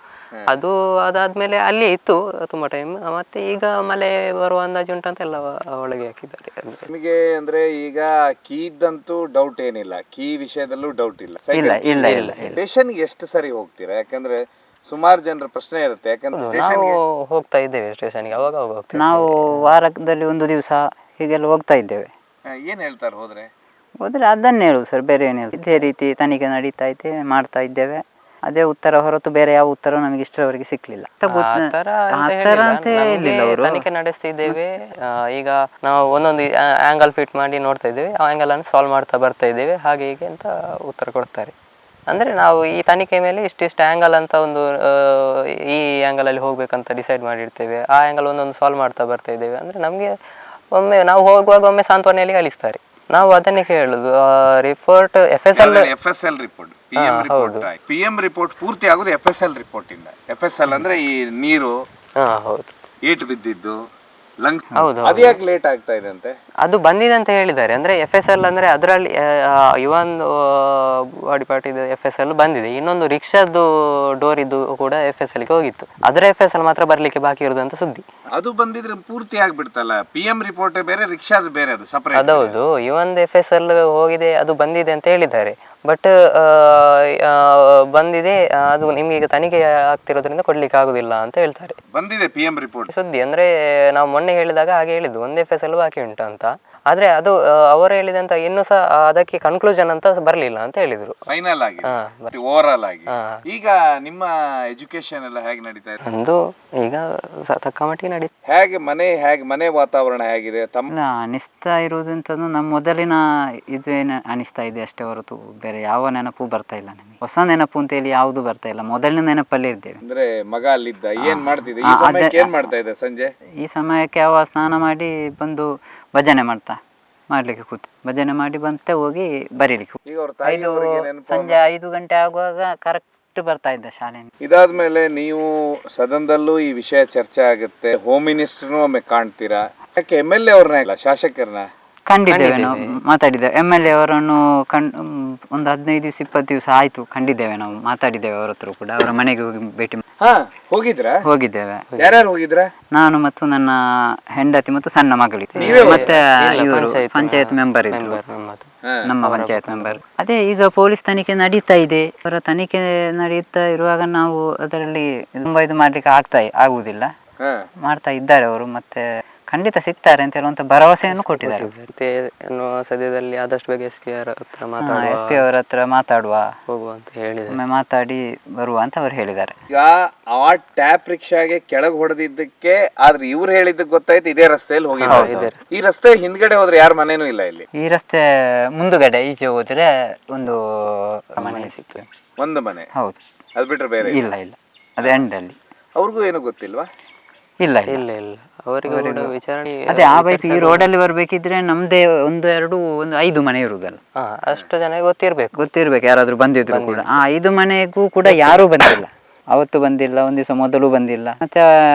ಅದಾದ್ಮೇಲೆ ಅಲ್ಲಿ ಇತ್ತು ತುಂಬಾ ಟೈಮ್. ಮತ್ತೆ ಈಗ ಮಳೆ ಬರುವ ಅಂದಾಜು ಉಂಟಂತ ಎಲ್ಲ ಒಳಗೆ ಹಾಕಿದ್ದಾರೆ. ನಿಮಗೆ ಅಂದ್ರೆ ಈಗ ಕೀದಂತೂ ಡೌಟ್ ಏನಿಲ್ಲ, ಕೀ ವಿಷಯದಲ್ಲೂ ಡೌಟ್ ಇಲ್ಲ. ಸ್ಟೇಷನ್ಗೆ ಎಷ್ಟು ಸರಿ ಹೋಗ್ತೀರಾ? ಯಾಕಂದ್ರೆ ಸುಮಾರು ಜನರ ಪ್ರಶ್ನೆ ಇರುತ್ತೆ. ಯಾಕಂದ್ರೆ ನಾವು ಹೋಗ್ತಾ ಇದ್ದೇವೆ ಸ್ಟೇಷನ್ಗೆ, ಅವಾಗ ಹೋಗ್ತೇವೆ. ನಾವು ವಾರದಲ್ಲಿ ಒಂದು ದಿವಸ ಹೀಗೆಲ್ಲ ಹೋಗ್ತಾ ಇದ್ದೇವೆ. ಏನ್ ಹೇಳ್ತಾರೆ ಹೋದ್ರೆ ಅದನ್ನೇ ಹೇಳುದು ಸರ್, ಬೇರೆ ಏನು ಹೇಳುದು. ಇದೇ ರೀತಿ ತನಿಖೆ ನಡೀತಾ ಇದೆ, ಮಾಡ್ತಾ ಇದ್ದೇವೆ, ಅದೇ ಉತ್ತರ ಹೊರತು ಬೇರೆ ಯಾವ ಉತ್ತರ ನಮಗೆ ಇಷ್ಟರವರೆಗೆ ಸಿಕ್ಲಿಲ್ಲ. ತನಿಖೆ ನಡೆಸ್ತಿದ್ದೇವೆ. ಈಗ ನಾವು ಒಂದೊಂದು ಆಂಗಲ್ ಫಿಟ್ ಮಾಡಿ ನೋಡ್ತಾ ಇದ್ದೇವೆ, ಆ ಆಂಗಲ್ ಅನ್ನು ಸಾಲ್ವ್ ಮಾಡ್ತಾ ಬರ್ತಾ ಇದ್ದೇವೆ, ಹಾಗೆ ಹೀಗೆ ಅಂತ ಉತ್ತರ ಕೊಡ್ತಾರೆ. ಅಂದರೆ ನಾವು ಈ ತನಿಖೆ ಮೇಲೆ ಇಷ್ಟಿಷ್ಟು ಆ್ಯಂಗಲ್ ಅಂತ ಒಂದು ಈ ಆ್ಯಂಗಲಲ್ಲಿ ಹೋಗ್ಬೇಕಂತ ಡಿಸೈಡ್ ಮಾಡಿರ್ತೇವೆ. ಆ ಆ್ಯಂಗಲ್ ಒಂದೊಂದು ಸಾಲ್ವ್ ಮಾಡ್ತಾ ಬರ್ತಾ ಇದ್ದೇವೆ. ಅಂದರೆ ನಮಗೆ ಒಮ್ಮೆ ನಾವು ಹೋಗುವಾಗ ಒಮ್ಮೆ ಸಾಂತ್ವನೆಯಲ್ಲಿ ಕಳಿಸ್ತಾರೆ. ನಾವು ಅದನ್ನೇ ಕೇಳುದು. Report FSL report, PM report ಪೂರ್ತಿ ಆಗೋದು FSL ರಿಪೋರ್ಟ್ ಇಂದ. FSL ಅಂದ್ರೆ ಈ ನೀರು ಹೌದು ಏಟು ಬಿದ್ದಿದ್ದು ಹೌದು. ಅದು ಯಾಕೆ ಲೇಟ್ ಆಗ್ತಾ ಇದೆ ಅಂತೆ? ಅದು ಬಂದಿದೆ ಅಂತ ಹೇಳಿದ್ದಾರೆ. ಅಂದ್ರೆ FSL ಅಂದ್ರೆ ಅದರಲ್ಲಿ ಇವೊಂದು ಬಾಡಿ ಪಾರ್ಟ್ ಇದು FSL ಬಂದಿದೆ. ಇನ್ನೊಂದು ರಿಕ್ಷಾದು ಡೋರ್ ಇದ್ದು ಕೂಡ FSLಗೆ ಹೋಗಿತ್ತು. ಅದರ FSL ಮಾತ್ರ ಬರ್ಲಿಕ್ಕೆ ಬಾಕಿ ಇರೋದು ಅಂತ ಸುದ್ದಿ. ಅದು ಬಂದಿದ್ರೆ ಪೂರ್ತಿ ಆಗ್ಬಿಡ್ತಲ್ಲ. PM ರಿಪೋರ್ಟ್ ಬೇರೆ, ರಿಕ್ಷಾದು ಬೇರೆ, ಅದು ಸಪರೇಟ್. ಅದೌದು, ಇವೊಂದು FSL ಹೋಗಿದೆ, ಅದು ಬಂದಿದೆ ಅಂತ ಹೇಳಿದ್ದಾರೆ. ಬಟ್ ಬಂದಿದೆ, ಅದು ನಿಮ್ಗೆ ಈಗ ತನಿಖೆ ಆಗ್ತಿರೋದ್ರಿಂದ ಕೊಡ್ಲಿಕ್ಕೆ ಆಗುದಿಲ್ಲ ಅಂತ ಹೇಳ್ತಾರೆ. ಬಂದಿದೆ PM ರಿಪೋರ್ಟ್ ಸುದ್ದಿ. ಅಂದ್ರೆ ನಾವು ಮೊನ್ನೆ ಹೇಳಿದಾಗ ಹಾಗೆ ಹೇಳಿದ್ದು, ಒಂದು FSL ಬಾಕಿ ಉಂಟು ಅಂತ. ಆದ್ರೆ ಅದು ಅವರು ಹೇಳಿದಂತ ಇನ್ನೂ ಸಹ ಅದಕ್ಕೆ ಕನ್ಕ್ಲೂಷನ್ ಅಂತ ಬರ್ಲಿಲ್ಲ ಅಂತ ಹೇಳಿದ್ರು. ಫೈನಲ್ ಆಗಿ, ಓವರ್ ಆಗಿ. ಈಗ ನಿಮ್ಮ ಎಜುಕೇಶನ್ ಎಲ್ಲ ಹೇಗೆ ನಡೀತಾ ಇದೆ? ಒಂದು ಈಗ ತಕ್ಕ ಮಟ್ಟಿಗೆ ನಡೀತಾ. ಮನೆ ವಾತಾವರಣ ಹೇಗಿದೆ? ಅನಿಸ್ತಾ ಇರುವುದಂತಂದು ನಮ್ಮ ಮೊದಲಿನ ಇದು ಏನು ಅನಿಸ್ತಾ ಇದೆ ಅಷ್ಟೇ ಹೊರತು ಬೇರೆ ಯಾವ ನೆನಪು ಬರ್ತಾ ಇಲ್ಲ ನಮಗೆ. ಹೊಸ ನೆನಪು ಅಂತ ಹೇಳಿ ಯಾವುದು ಬರ್ತಾ ಇಲ್ಲ, ಮೊದಲಿನ ನೆನಪಲ್ಲಿ ಇದ್ದೇವೆ. ಅಂದ್ರೆ ಮಗ ಅಲ್ಲಿದ್ದ ಏನ್ ಮಾಡ್ತಿದ್ದೆ? ಈ ಸಮಯಕ್ಕೆ ಏನ್ ಮಾಡ್ತಾ ಇದೆ? ಸಂಜೆ ಈ ಸಮಯಕ್ಕೆ ಅವ ಸ್ನಾನ ಮಾಡಿ ಬಂದು ಭಜನೆ ಮಾಡ್ತಾ ಮಾಡ್ಲಿಕ್ಕೆ ಕೂತು ಭಜನೆ ಮಾಡಿ ಬಂತೆ ಹೋಗಿ ಬರೀಲಿಕ್ಕೆ. ಈಗ ಅವ್ರ ತಾಯಿಯವರಿಗೆ ನೆನಪು ಸಂಜೆ 5 ಗಂಟೆ ಆಗುವಾಗ ಕರೆಕ್ಟ್ ಬರ್ತಾ ಇದ್ದ ಶಾಲೆಯಿಂದ. ಇದಾದ್ಮೇಲೆ ನೀವು ಸದನದಲ್ಲೂ ಈ ವಿಷಯ ಚರ್ಚೆ ಆಗುತ್ತೆ, ಹೋಮ್ ಮಿನಿಸ್ಟರ್ನು ಒಮ್ಮೆ ಕಾಣ್ತೀರಾ, ಯಾಕೆ MLA ಅವ್ರನ್ನ ಇಲ್ಲ ಶಾಸಕರನ್ನ ಕಂಡಿದ್ದೇವೆ ನಾವು, ಮಾತಾಡಿದ್ದೇವೆ. MLA ಅವರನ್ನು ಒಂದು 15 ದಿವಸ 20 ದಿವಸ ಆಯ್ತು ಕಂಡಿದ್ದೇವೆ ನಾವು, ಮಾತಾಡಿದ್ದೇವೆ ಅವರ ಹತ್ರ ಕೂಡ. ಅವರ ಮನೆಗೆ ಹೋಗಿ ಭೇಟಿ ಹೋಗಿದ್ದೇವೆ. ಯಾರ್ಯಾರು ಹೋಗಿದ್ರ? ನಾನು ಮತ್ತು ನನ್ನ ಹೆಂಡತಿ ಮತ್ತು ಸಣ್ಣ ಮಗಳಿಗೆ, ಮತ್ತೆ ಇವರು ಪಂಚಾಯತ್ ಮೆಂಬರ್ ಇದ್ರು, ನಮ್ಮ ಪಂಚಾಯತ್ ಮೆಂಬರ್. ಅದೇ ಈಗ ಪೊಲೀಸ್ ತನಿಖೆ ನಡೀತಾ ಇದೆ. ಅವರ ತನಿಖೆ ನಡೀತಾ ಇರುವಾಗ ನಾವು ಅದರಲ್ಲಿ ತುಂಬಾ ಇದು ಮಾಡ್ಲಿಕ್ಕೆ ಆಗುವುದಿಲ್ಲ, ಮಾಡ್ತಾ ಇದ್ದಾರೆ ಅವರು. ಮತ್ತೆ ಖಂಡಿತ ಸಿಗ್ತಾರೆ ಅಂತ ಹೇಳುವಂತ ಭರವಸೆಯನ್ನು ಕೊಟ್ಟಿದ್ದಾರೆ. ಮತ್ತೆ ಸದ್ಯದಲ್ಲಿ ಆದಷ್ಟು ಬೇಗ SP ಅವರ ಹತ್ರ ಮಾತಾಡುವ ಹೋಗುವ ಅಂತ ಹೇಳಿದ್ದಾರೆ, ಒಮ್ಮೆ ಮಾತಾಡಿ ಬರುವ ಅಂತ ಅವ್ರು ಹೇಳಿದ್ದಾರೆ. ಈಗ ಆ ಟ್ಯಾಪ್ ರಿಕ್ಷಾಗೆ ಕೆಳಗೆ ಹೊಡೆದಿದ್ದಕ್ಕೆ ಆದ್ರೆ ಇವ್ರು ಹೇಳಿದ್ದಕ್ಕೆ ಗೊತ್ತಾಯ್ತು ಇದೇ ರಸ್ತೆಯಲ್ಲಿ ಹೋಗಿದ್ದಾರೆ. ಈ ರಸ್ತೆ ಹಿಂದ್ಗಡೆ ಹೋದ್ರೆ ಯಾರ ಮನೇನೂ ಇಲ್ಲ ಇಲ್ಲಿ. ಈ ರಸ್ತೆ ಮುಂದುಗಡೆ ಈಚೆ ಹೋದ್ರೆ ಒಂದು ಮನೆ ಸಿಗ್ತದೆ, ಒಂದು ಮನೆ. ಹೌದು, ಅದ್ ಬಿಟ್ರೆ ಬೇರೆ ಇಲ್ಲ ಅದೇ ಎಂಡಲ್ಲಿ. ಅವ್ರಿಗೂ ಏನು ಗೊತ್ತಿಲ್ವಾ? ಇಲ್ಲ ಅವರಿಗೆ ವಿಚಾರಣೆ. ಅದೇ ಆ ಬೈಕ್ ಈ ರೋಡಲ್ಲಿ ಬರ್ಬೇಕಿದ್ರೆ ನಮ್ದೇ 5 ಮನೆ ಇರುವುದಲ್ಲ, ಅಷ್ಟು ಜನ ಗೊತ್ತಿರ್ಬೇಕು ಯಾರಾದ್ರೂ ಬಂದಿದ್ರು ಕೂಡ. ಆ 5 ಮನೆಗೂ ಕೂಡ ಯಾರೂ ಬಂದಿಲ್ಲ, ಅವತ್ತು ಬಂದಿಲ್ಲ, ಒಂದ್ ದಿವಸ ಮೊದಲು ಬಂದಿಲ್ಲ. ಮತ್ತೆ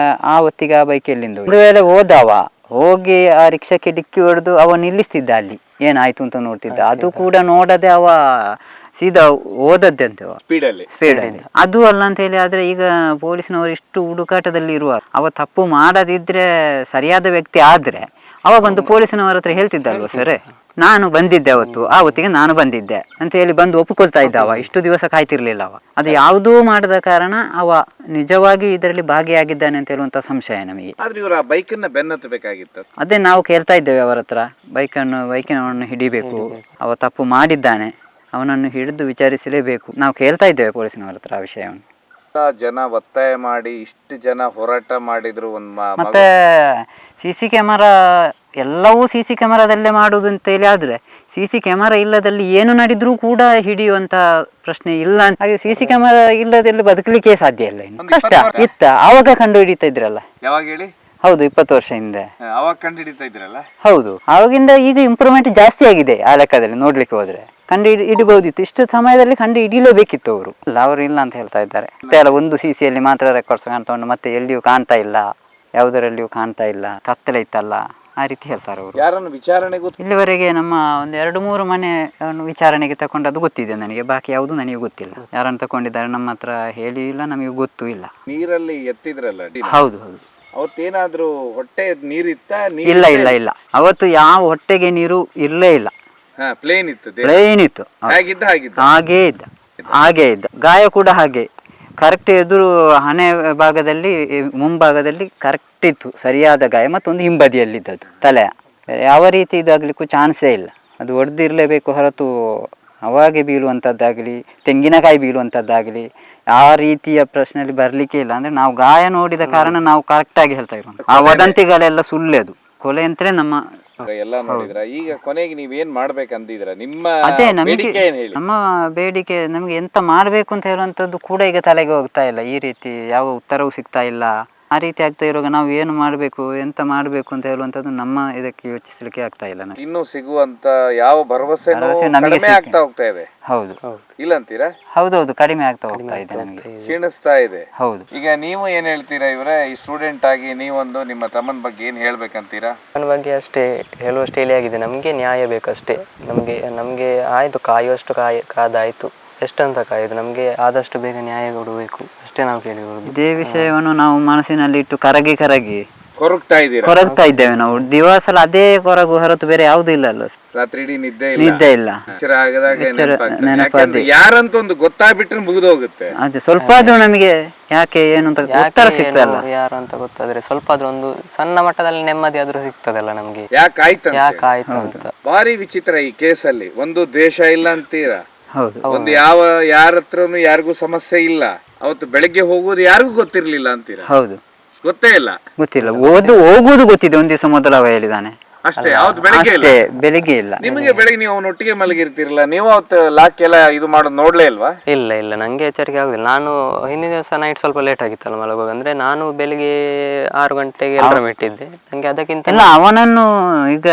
ಆ ಹೊತ್ತಿಗೆ ಆ ಬೈಕ್ ಎಲ್ಲಿಂದ ಒಂದು ವೇಳೆ ಹೋಗಿ ಆ ರಿಕ್ಷಾಕ್ಕೆ ಡಿಕ್ಕಿ ಹೊಡೆದು ಅವ ನಿಲ್ಲಿಸ್ತಿದ್ದ, ಅಲ್ಲಿ ಏನಾಯ್ತು ಅಂತ ನೋಡ್ತಿದ್ದ. ಅದು ಕೂಡ ನೋಡದೆ ಅವ ಸೀದಾ ಓದದ್ದಂತೆ ಸ್ಪೀಡಲ್ಲಿ. ಅದು ಅಲ್ಲ ಅಂತ ಹೇಳಿ. ಆದ್ರೆ ಈಗ ಪೊಲೀಸ್ನವರು ಇಷ್ಟು ಹುಡುಕಾಟದಲ್ಲಿ ಇರುವ, ಅವ ತಪ್ಪು ಮಾಡದಿದ್ರೆ ಸರಿಯಾದ ವ್ಯಕ್ತಿ ಆದ್ರೆ ಅವ ಬಂದು ಪೊಲೀಸಿನವರ ಹತ್ರ ಹೇಳ್ತಿದ್ದಲ್ವ, ಸರ್ ನಾನು ಬಂದಿದ್ದೆ ಅವತ್ತು, ಆ ಹೊತ್ತಿಗೆ ನಾನು ಬಂದಿದ್ದೆ ಅಂತ ಹೇಳಿ ಬಂದು ಒಪ್ಪಿಕೊಳ್ತಾ ಇದ್ದ. ಅವ ಇಷ್ಟು ದಿವಸ ಕಾಯ್ತಿರ್ಲಿಲ್ಲ. ಅವ ಅದು ಯಾವುದೂ ಮಾಡದ ಕಾರಣ ಅವ ನಿಜವಾಗಿ ಇದರಲ್ಲಿ ಭಾಗಿಯಾಗಿದ್ದಾನೆ ಅಂತ ಹೇಳುವಂತ ಸಂಶಯ ನಮಗೆ. ಅದೇ ನಾವು ಕೇಳ್ತಾ ಇದ್ದೇವೆ ಅವರ ಹತ್ರ, ಬೈಕಿನವರನ್ನು ಹಿಡಿಬೇಕು, ಅವ ತಪ್ಪು ಮಾಡಿದ್ದಾನೆ, ಅವನನ್ನು ಹಿಡಿದು ವಿಚಾರಿಸಲೇಬೇಕು. ನಾವು ಕೇಳ್ತಾ ಇದ್ದೇವೆ ಪೊಲೀಸಿನವರ ಹತ್ರ ಆ ವಿಷಯವನ್ನು. ಜನ ಒತ್ತಾಯ ಮಾಡಿ ಇಷ್ಟು ಜನ ಹೋರಾಟ ಮಾಡಿದ್ರು. ಮತ್ತೆ CC ಕ್ಯಾಮರಾ ಎಲ್ಲವೂ CC ಕ್ಯಾಮರಾದಲ್ಲೇ ಮಾಡುವುದು ಅಂತ ಹೇಳಿ ಆದ್ರೆ CC ಕ್ಯಾಮರಾ ಇಲ್ಲದಲ್ಲಿ ಏನು ನಡೆದ್ರೂ ಕೂಡ ಹಿಡಿಯುವಂತ ಪ್ರಶ್ನೆ ಇಲ್ಲ. ಹಾಗೆ CC ಕ್ಯಾಮರಾ ಇಲ್ಲದಲ್ಲಿ ಬದುಕಲಿಕ್ಕೆ ಸಾಧ್ಯ ಇಲ್ಲ. ಇನ್ನು ಕಷ್ಟ ಇತ್ತ ಆವಾಗ ಕಂಡು ಹಿಡಿತಾ ಇದ್ರಲ್ಲ. ಯಾವಾಗ ಹೇಳಿ? ಹೌದು, 20 ವರ್ಷ ಹಿಂದೆ ಅವಾಗ ಕಂಡು ಹಿಡಿತಾ ಇದ್ರಲ್ಲ. ಹೌದು, ಆವಾಗಿಂದ ಈಗ ಇಂಪ್ರೂವ್ಮೆಂಟ್ ಜಾಸ್ತಿ ಆಗಿದೆ. ಆ ಲೆಕ್ಕದಲ್ಲಿ ನೋಡ್ಲಿಕ್ಕೆ ಹೋದ್ರೆ ಕಂಡು ಹಿಡಿಬಹುದಿತ್ತು. ಇಷ್ಟು ಸಮಯದಲ್ಲಿ ಕಂಡು ಹಿಡಿಯಲೇಬೇಕಿತ್ತು ಅವರು. ಅವರು ಇಲ್ಲ ಅಂತ ಹೇಳ್ತಾ ಇದ್ದಾರೆ. ಮತ್ತೆ ಅಲ್ಲ, ಒಂದು CCಯಲ್ಲಿ ಮಾತ್ರ ರೆಕಾರ್ಡ್ಸ್ ಕಾಣ್ತಾ ಉಂಟು, ಮತ್ತೆ ಎಲ್ಲಿಯೂ ಕಾಣ್ತಾ ಇಲ್ಲ, ಯಾವುದರಲ್ಲಿಯೂ ಕಾಣ್ತಾ ಇಲ್ಲ, ಕತ್ತಲೆ ಇತ್ತಲ್ಲ, ಆ ರೀತಿ ಹೇಳ್ತಾರೆ ಅವರು. ಯಾರನ್ನು ವಿಚಾರಣೆಗೂ ಇಲ್ಲಿವರೆಗೆ ನಮ್ಮ ಒಂದು 2-3 ಮನೆ ವಿಚಾರಣೆಗೆ ತಗೊಂಡದ್ದು ಗೊತ್ತಿದೆ ನನಗೆ, ಬಾಕಿ ಯಾವುದು ನನಗೆ ಗೊತ್ತಿಲ್ಲ. ಯಾರನ್ನು ತಗೊಂಡಿದ್ದಾರೆ ನಮ್ಮ ಹತ್ರ ಹೇಳಿ ಇಲ್ಲ, ನಮಗೆ ಗೊತ್ತೂ ಇಲ್ಲ. ನೀರಲ್ಲಿ ಎತ್ತಿದ್ರಲ್ಲ? ಹೌದು. ಅವತ್ತೇನಾದ್ರೂ ಹೊಟ್ಟೆ ನೀರಿತ್ತ? ಇಲ್ಲ ಅವತ್ತು ಯಾವ ಹೊಟ್ಟೆಗೆ ನೀರು ಇರ್ಲೇ ಇಲ್ಲ. ಪ್ಲೇನ್ ಇತ್ತು. ಹಾಗೆ ಇದ್ದ. ಗಾಯ ಕೂಡ ಹಾಗೆ ಕರೆಕ್ಟ್ ಎದುರು ಹಣೆ ಭಾಗದಲ್ಲಿ, ಮುಂಭಾಗದಲ್ಲಿ ಕರೆಕ್ಟ್ ಇತ್ತು, ಸರಿಯಾದ ಗಾಯ. ಮತ್ತೊಂದು ಹಿಂಬದಿಯಲ್ಲಿದ್ದದ್ದು ತಲೆಯ. ಯಾವ ರೀತಿ ಇದಾಗ್ಲಿಕ್ಕೂ ಚಾನ್ಸೇ ಇಲ್ಲ. ಅದು ಹೊಡೆದಿರ್ಲೇಬೇಕು ಹೊರತು ಅವಾಗೆ ಬೀಳುವಂಥದ್ದಾಗಲಿ, ತೆಂಗಿನಕಾಯಿ ಬೀಳುವಂಥದ್ದಾಗಲಿ ಆ ರೀತಿಯ ಪ್ರಶ್ನೆಯಲ್ಲಿ ಬರಲಿಕ್ಕೆ ಇಲ್ಲ. ಅಂದ್ರೆ ನಾವು ಗಾಯ ನೋಡಿದ ಕಾರಣ ನಾವು ಕರೆಕ್ಟಾಗಿ ಹೇಳ್ತಾ ಇರೋದು. ಆ ವದಂತಿಗಳೆಲ್ಲ ಸುಳ್ಳೆದು. ಕೊಲೆ ಅಂತಲೇ ನಮ್ಮ ಎಲ್ಲ ನೋಡಿದ್ರ. ಈಗ ಕೊನೆಗೆ ನೀವೇನ್ ಮಾಡ್ಬೇಕಂತಿದ್ರ? ನಿಮ್ಮ ಅದೇ ನಮ್ಮ ಬೇಡಿಕೆ, ನಮ್ಗೆ ಎಂತ ಮಾಡ್ಬೇಕು ಅಂತ ಹೇಳುವಂಥದ್ದು ಕೂಡ ಈಗ ತಲೆಗೆ ಹೋಗ್ತಾ ಇಲ್ಲ. ಈ ರೀತಿ ಯಾವ ಉತ್ತರವೂ ಸಿಗ್ತಾ ಇಲ್ಲ. ಆ ರೀತಿ ಆಗ್ತಾ ಇರುವಾಗ ನಾವು ಏನು ಮಾಡಬೇಕು, ಎಂತ ಮಾಡಬೇಕು ಅಂತ ಹೇಳುವಂಥದ್ದು ನಮ್ಮ ಇದಕ್ಕೆ ಯೋಚಿಸಲಿಕ್ಕೆ ಆಗ್ತಾ ಇಲ್ಲ. ಇನ್ನು ಸಿಗುವಂತ ಯಾವ ಭರವಸೆ ನಮಗೆ ಆಗ್ತಾ ಹೋಗ್ತಾ ಇದೆ. ಹೌದು, ಇಲ್ಲ ಅಂತೀರಾ? ಹೌದೌದು, ಕಡಿಮೆ ಆಗ್ತಾ ಹೋಗ್ತಾ ಇದೆ, ನಮಗೆ ಕ್ಷೀಣಿಸ್ತಾ ಇದೆ. ಹೌದು. ಈಗ ನೀವು ಏನ್ ಹೇಳ್ತೀರಾ ಇವರೇ, ಈ ಸ್ಟೂಡೆಂಟ್ ಆಗಿ ನೀವೊಂದು ನಿಮ್ಮ ತಮ್ಮನ ಬಗ್ಗೆ ಏನ್ ಹೇಳ್ಬೇಕಂತೀರಾ? ನನ್ನ ಬಗ್ಗೆ ಅಷ್ಟೇ ಹೇಳುವಷ್ಟು ಹೇಳಿ ಆಗಿದೆ. ನಮಗೆ ನ್ಯಾಯ ಬೇಕಷ್ಟೇ. ನಮಗೆ ಆಯ್ತು, ಕಾಯುವಷ್ಟು ಕಾದಾಯ್ತು. ಎಷ್ಟಂತ ಕಾಯೋದು? ನಮಗೆ ಆದಷ್ಟು ಬೇಗ ನ್ಯಾಯ ಕೊಡಬೇಕು ಅಷ್ಟೇ ನಾವು ಕೇಳಿರೋದು. ಇದೇ ವಿಷಯವನ್ನು ನಾವು ಮನಸ್ಸಿನಲ್ಲಿ ಇಟ್ಟು ಕರಗಿ ಕೊರಗ್ತಾ ಇದ್ದೇವೆ ನಾವು. ದಿವಸ ಅದೇ ಕೊರಗು ಹೊರತು ಬೇರೆ ಯಾವ್ದು ಇಲ್ಲ ಅಲ್ಲ. ರಾತ್ರಿ ಇಡೀ ನಿದ್ದೆ ಇಲ್ಲ. ಯಾರಂತ ಒಂದು ಗೊತ್ತಾಗ್ಬಿಟ್ರೆ ಮುಗಿದು ಹೋಗುತ್ತೆ. ಅದೇ ಸ್ವಲ್ಪ ಆದ್ರೂ ನಮಗೆ ಯಾಕೆ ಏನು ಅಂತ ಉತ್ತರ ಸಿಗ್ತಲ್ಲ. ಯಾರು ಅಂತ ಗೊತ್ತಾದ್ರೆ ಸ್ವಲ್ಪ ಆದ್ರೂ ಒಂದು ಸಣ್ಣ ಮಟ್ಟದಲ್ಲಿ ನೆಮ್ಮದಿ ಆದ್ರೂ ಸಿಗ್ತದಲ್ಲ ನಮ್ಗೆ. ಯಾಕಾಯ್ತು ಅಂತ ಭಾರಿ ವಿಚಿತ್ರ ಈ ಕೇಸಲ್ಲಿ. ಒಂದು ದ್ವೇಷ ಇಲ್ಲ ಅಂತೀರಾ? ಹೌದು. ಒಂದು ಯಾರ ಹತ್ರನು ಯಾರಿಗೂ ಸಮಸ್ಯೆ ಇಲ್ಲ. ಅವತ್ತು ಬೆಳಗ್ಗೆ ಹೋಗುವುದು ಯಾರಿಗೂ ಗೊತ್ತಿರ್ಲಿಲ್ಲ ಅಂತೀರಾ? ಹೌದು, ಗೊತ್ತಿಲ್ಲ. ಹೋಗುದು ಗೊತ್ತಿದೆ. ಒಂದ್ ದಿವಸ ಮೊದಲು ಅವ ಹೇಳಿದಾನೆ ಅಷ್ಟೇ. ಅವತ್ತು ಬೆಳಗ್ಗೆ ಇಲ್ಲ, ಅಷ್ಟೇ, ಬೆಳಿಗ್ಗೆ ಇಲ್ಲ. ನಿಮಗೆ ಬೆಳಿಗ್ಗೆ ನೀವು ಅವನೊಟ್ಟಿಗೆ ಮಲಗಿರ್ತಿರಲ್ಲ, ನೀವು ಅವತ್ತು ಲಾಕ್ ಎಲ್ಲ ಇದು ಮಾಡೋದು ನೋಡ್ಲೇ ಇಲ್ವಾ? ಇಲ್ಲ ಇಲ್ಲ, ನಂಗೆ ಎಚ್ಚರಿಕೆ ಆಗುದಿಲ್ಲ. ನಾನು ಹಿಂದಿನ ದಿವಸ ನೈಟ್ ಸ್ವಲ್ಪ ಲೇಟ್ ಆಗಿತ್ತಲ್ಲ ಮಲಗುವಾಗ, ಅಂದ್ರೆ ನಾನು ಬೆಳಿಗ್ಗೆ 6 ಗಂಟೆಗೆ ಅಲಾರ್ಮ್ ಇಟ್ಟಿದ್ದೆ. ನಂಗೆ ಅದಕ್ಕಿಂತ ಇಲ್ಲ, ಅವನನ್ನು ಈಗ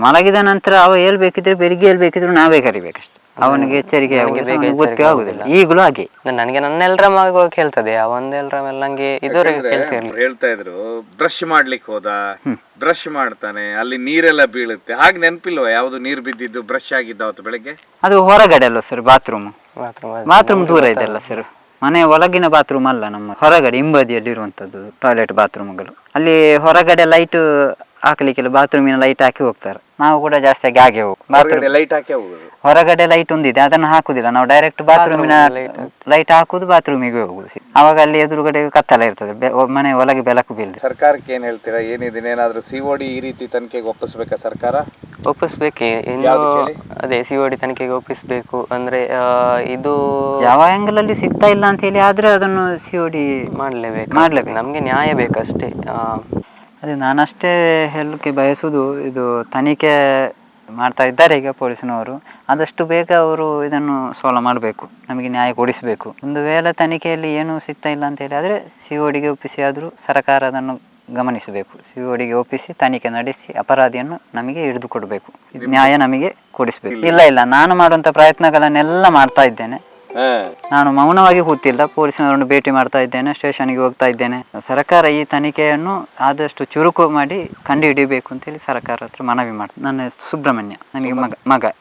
ಮಲಗಿದ ನಂತರ ಅವ ಹೇಳ್ಬೇಕಿದ್ರೆ ಬೆಳಿಗ್ಗೆ ಹೇಳ್ಬೇಕಿದ್ರು ನಾವೇ ಕರಿಬೇಕಷ್ಟೆ. ಅವನಿಗೆ ಎಚ್ಚರಿಕೆ ಗೊತ್ತೇ ಆಗುದಿಲ್ಲ. ಈಗಲೂ ಹಾಗೆ ನನಗೆ ನನ್ನ ಎಲ್ರಾಮ್ ಆಗುವಾಗ ಕೇಳ್ತದೆ, ಆ ಒಂದ್ ಎಲ್ರಾಮ್ ಎಲ್ಲ ನಂಗೆ ಇದುವರೆಗೆ ಕೇಳ್ತಿರ್ಲಿಲ್ಲ. ಹೇಳ್ತಾ ಇದ್ರು ಬ್ರಷ್ ಮಾಡ್ಲಿಕ್ಕೆ ಹೋದ, ಬ್ರಷ್ ಮಾಡ್ತಾನೆ, ಅಲ್ಲಿ ನೀರೆಲ್ಲ ಬೀಳುತ್ತೆ. ಹಾಗೆ ನೆನಪಿಲ್ವಾ ಯಾವ್ದು ನೀರು ಬಿದ್ದಿದ್ದು ಬ್ರಷ್ ಆಗಿದ್ದ ಅವತ್ತು ಬೆಳಗ್ಗೆ? ಅದು ಹೊರಗಡೆ ಅಲ್ವ ಸರ್ ಬಾತ್ರೂಮ್? ಮಾತ್ರ ಬಾತ್ರೂಮ್ ದೂರ ಇದೆಲ್ಲ ಸರ್, ಮನೆ ಒಳಗಿನ ಬಾತ್ರೂಮ್ ಅಲ್ಲ, ನಮ್ಮ ಹೊರಗಡೆ ಹಿಂಬದಿಯಲ್ಲಿ ಇರುವಂತದ್ದು ಟಾಯ್ಲೆಟ್ ಬಾತ್ರೂಮ್ಗಳು. ಅಲ್ಲಿ ಹೊರಗಡೆ ಲೈಟ್ ಹಾಕ್ಲಿಕ್ಕೆಲ್ಲ ಬಾತ್ರೂಮಿನ ಲೈಟ್ ಹಾಕಿ ಹೋಗ್ತಾರೆ. ನಾವು ಕೂಡ ಜಾಸ್ತಿಯಾಗಿ ಹಾಗೆ ಹೋಗು ಬಾತ್ರೂಮ್ ಲೈಟ್ ಹಾಕಿ ಹೋಗುದು. ಹೊರಗಡೆ ಲೈಟ್ ಒಂದಿದೆ, ಅದನ್ನು ಹಾಕುದಿಲ್ಲ ನಾವು, ಡೈರೆಕ್ಟ್ ಬಾತ್ರೂಮಿನ ಲೈಟ್ ಹಾಕುದು, ಬಾತ್ರೂಮಿಗೆ ಹೋಗುದು. ಅವಾಗ ಅಲ್ಲಿ ಎದುರುಗಡೆ ಕತ್ತಲ ಇರ್ತದೆ, ಮನೆ ಒಳಗೆ ಬೆಳಕು ಬೀಳ್ತದೆ. ಸರ್ಕಾರಕ್ಕೆ ಏನ್ ಹೇಳ್ತೀರಾ? ಏನಿದೆ ಏನಾದ್ರು COD ಈ ರೀತಿ ತನಿಖೆಗೆ ಒಪ್ಪಿಸ್ಬೇಕಾ ಸರ್ಕಾರ? ಒಪ್ಪಿಸ್ಬೇಕೆ ಇನ್ನು, ಅದೇ COD ತನಿಖೆಗೆ ಒಪ್ಪಿಸ್ಬೇಕು. ಅಂದ್ರೆ ಇದು ಯಾವ ಆಂಗಲ್ ಅಲ್ಲಿ ಸಿಗ್ತಾ ಇಲ್ಲ ಅಂತ ಹೇಳಿ ಆದ್ರೆ ಅದನ್ನು COD ಮಾಡ್ಲೇಬೇಕು. ನಮ್ಗೆ ನ್ಯಾಯ ಬೇಕಷ್ಟೇ. ಅದೇ ನಾನಷ್ಟೇ ಹೇಳಲಿಕ್ಕೆ ಬಯಸುವುದು, ಇದು ತನಿಖೆ ಮಾಡ್ತಾ ಇದ್ದಾರೆ ಈಗ ಪೊಲೀಸಿನವರು, ಆದಷ್ಟು ಬೇಗ ಅವರು ಇದನ್ನು ಸಾಲ್ವ್ ಮಾಡಬೇಕು, ನಮಗೆ ನ್ಯಾಯ ಕೊಡಿಸಬೇಕು. ಒಂದು ವೇಳೆ ತನಿಖೆಯಲ್ಲಿ ಏನೂ ಸಿಗ್ತಾ ಇಲ್ಲ ಅಂತ ಹೇಳಿ ಆದರೆ CODಗೆ ಒಪ್ಪಿಸಿ ಆದರೂ ಸರ್ಕಾರ ಅದನ್ನು ಗಮನಿಸಬೇಕು. CODಗೆ ಒಪ್ಪಿಸಿ ತನಿಖೆ ನಡೆಸಿ ಅಪರಾಧಿಯನ್ನು ನಮಗೆ ಹಿಡಿದು ಕೊಡಬೇಕು, ನ್ಯಾಯ ನಮಗೆ ಕೊಡಿಸಬೇಕು. ಇಲ್ಲ, ನಾನು ಮಾಡುವಂಥ ಪ್ರಯತ್ನಗಳನ್ನೆಲ್ಲ ಮಾಡ್ತಾ ಇದ್ದೇನೆ. ನಾನು ಮೌನವಾಗಿ ಕೂತಿಲ್ಲ, ಪೊಲೀಸಿನವರನ್ನು ಭೇಟಿ ಮಾಡ್ತಾ ಇದ್ದೇನೆ, ಸ್ಟೇಷನ್ಗೆ ಹೋಗ್ತಾ ಇದ್ದೇನೆ. ಸರ್ಕಾರ ಈ ತನಿಖೆಯನ್ನು ಆದಷ್ಟು ಚುರುಕು ಮಾಡಿ ಕಂಡು ಹಿಡಿಬೇಕು ಅಂತೇಳಿ ಸರ್ಕಾರ ಹತ್ರ ಮನವಿ ಮಾಡ್ತೀನಿ. ನನ್ನ ಸುಬ್ರಹ್ಮಣ್ಯ, ನನಗೆ ಮಗ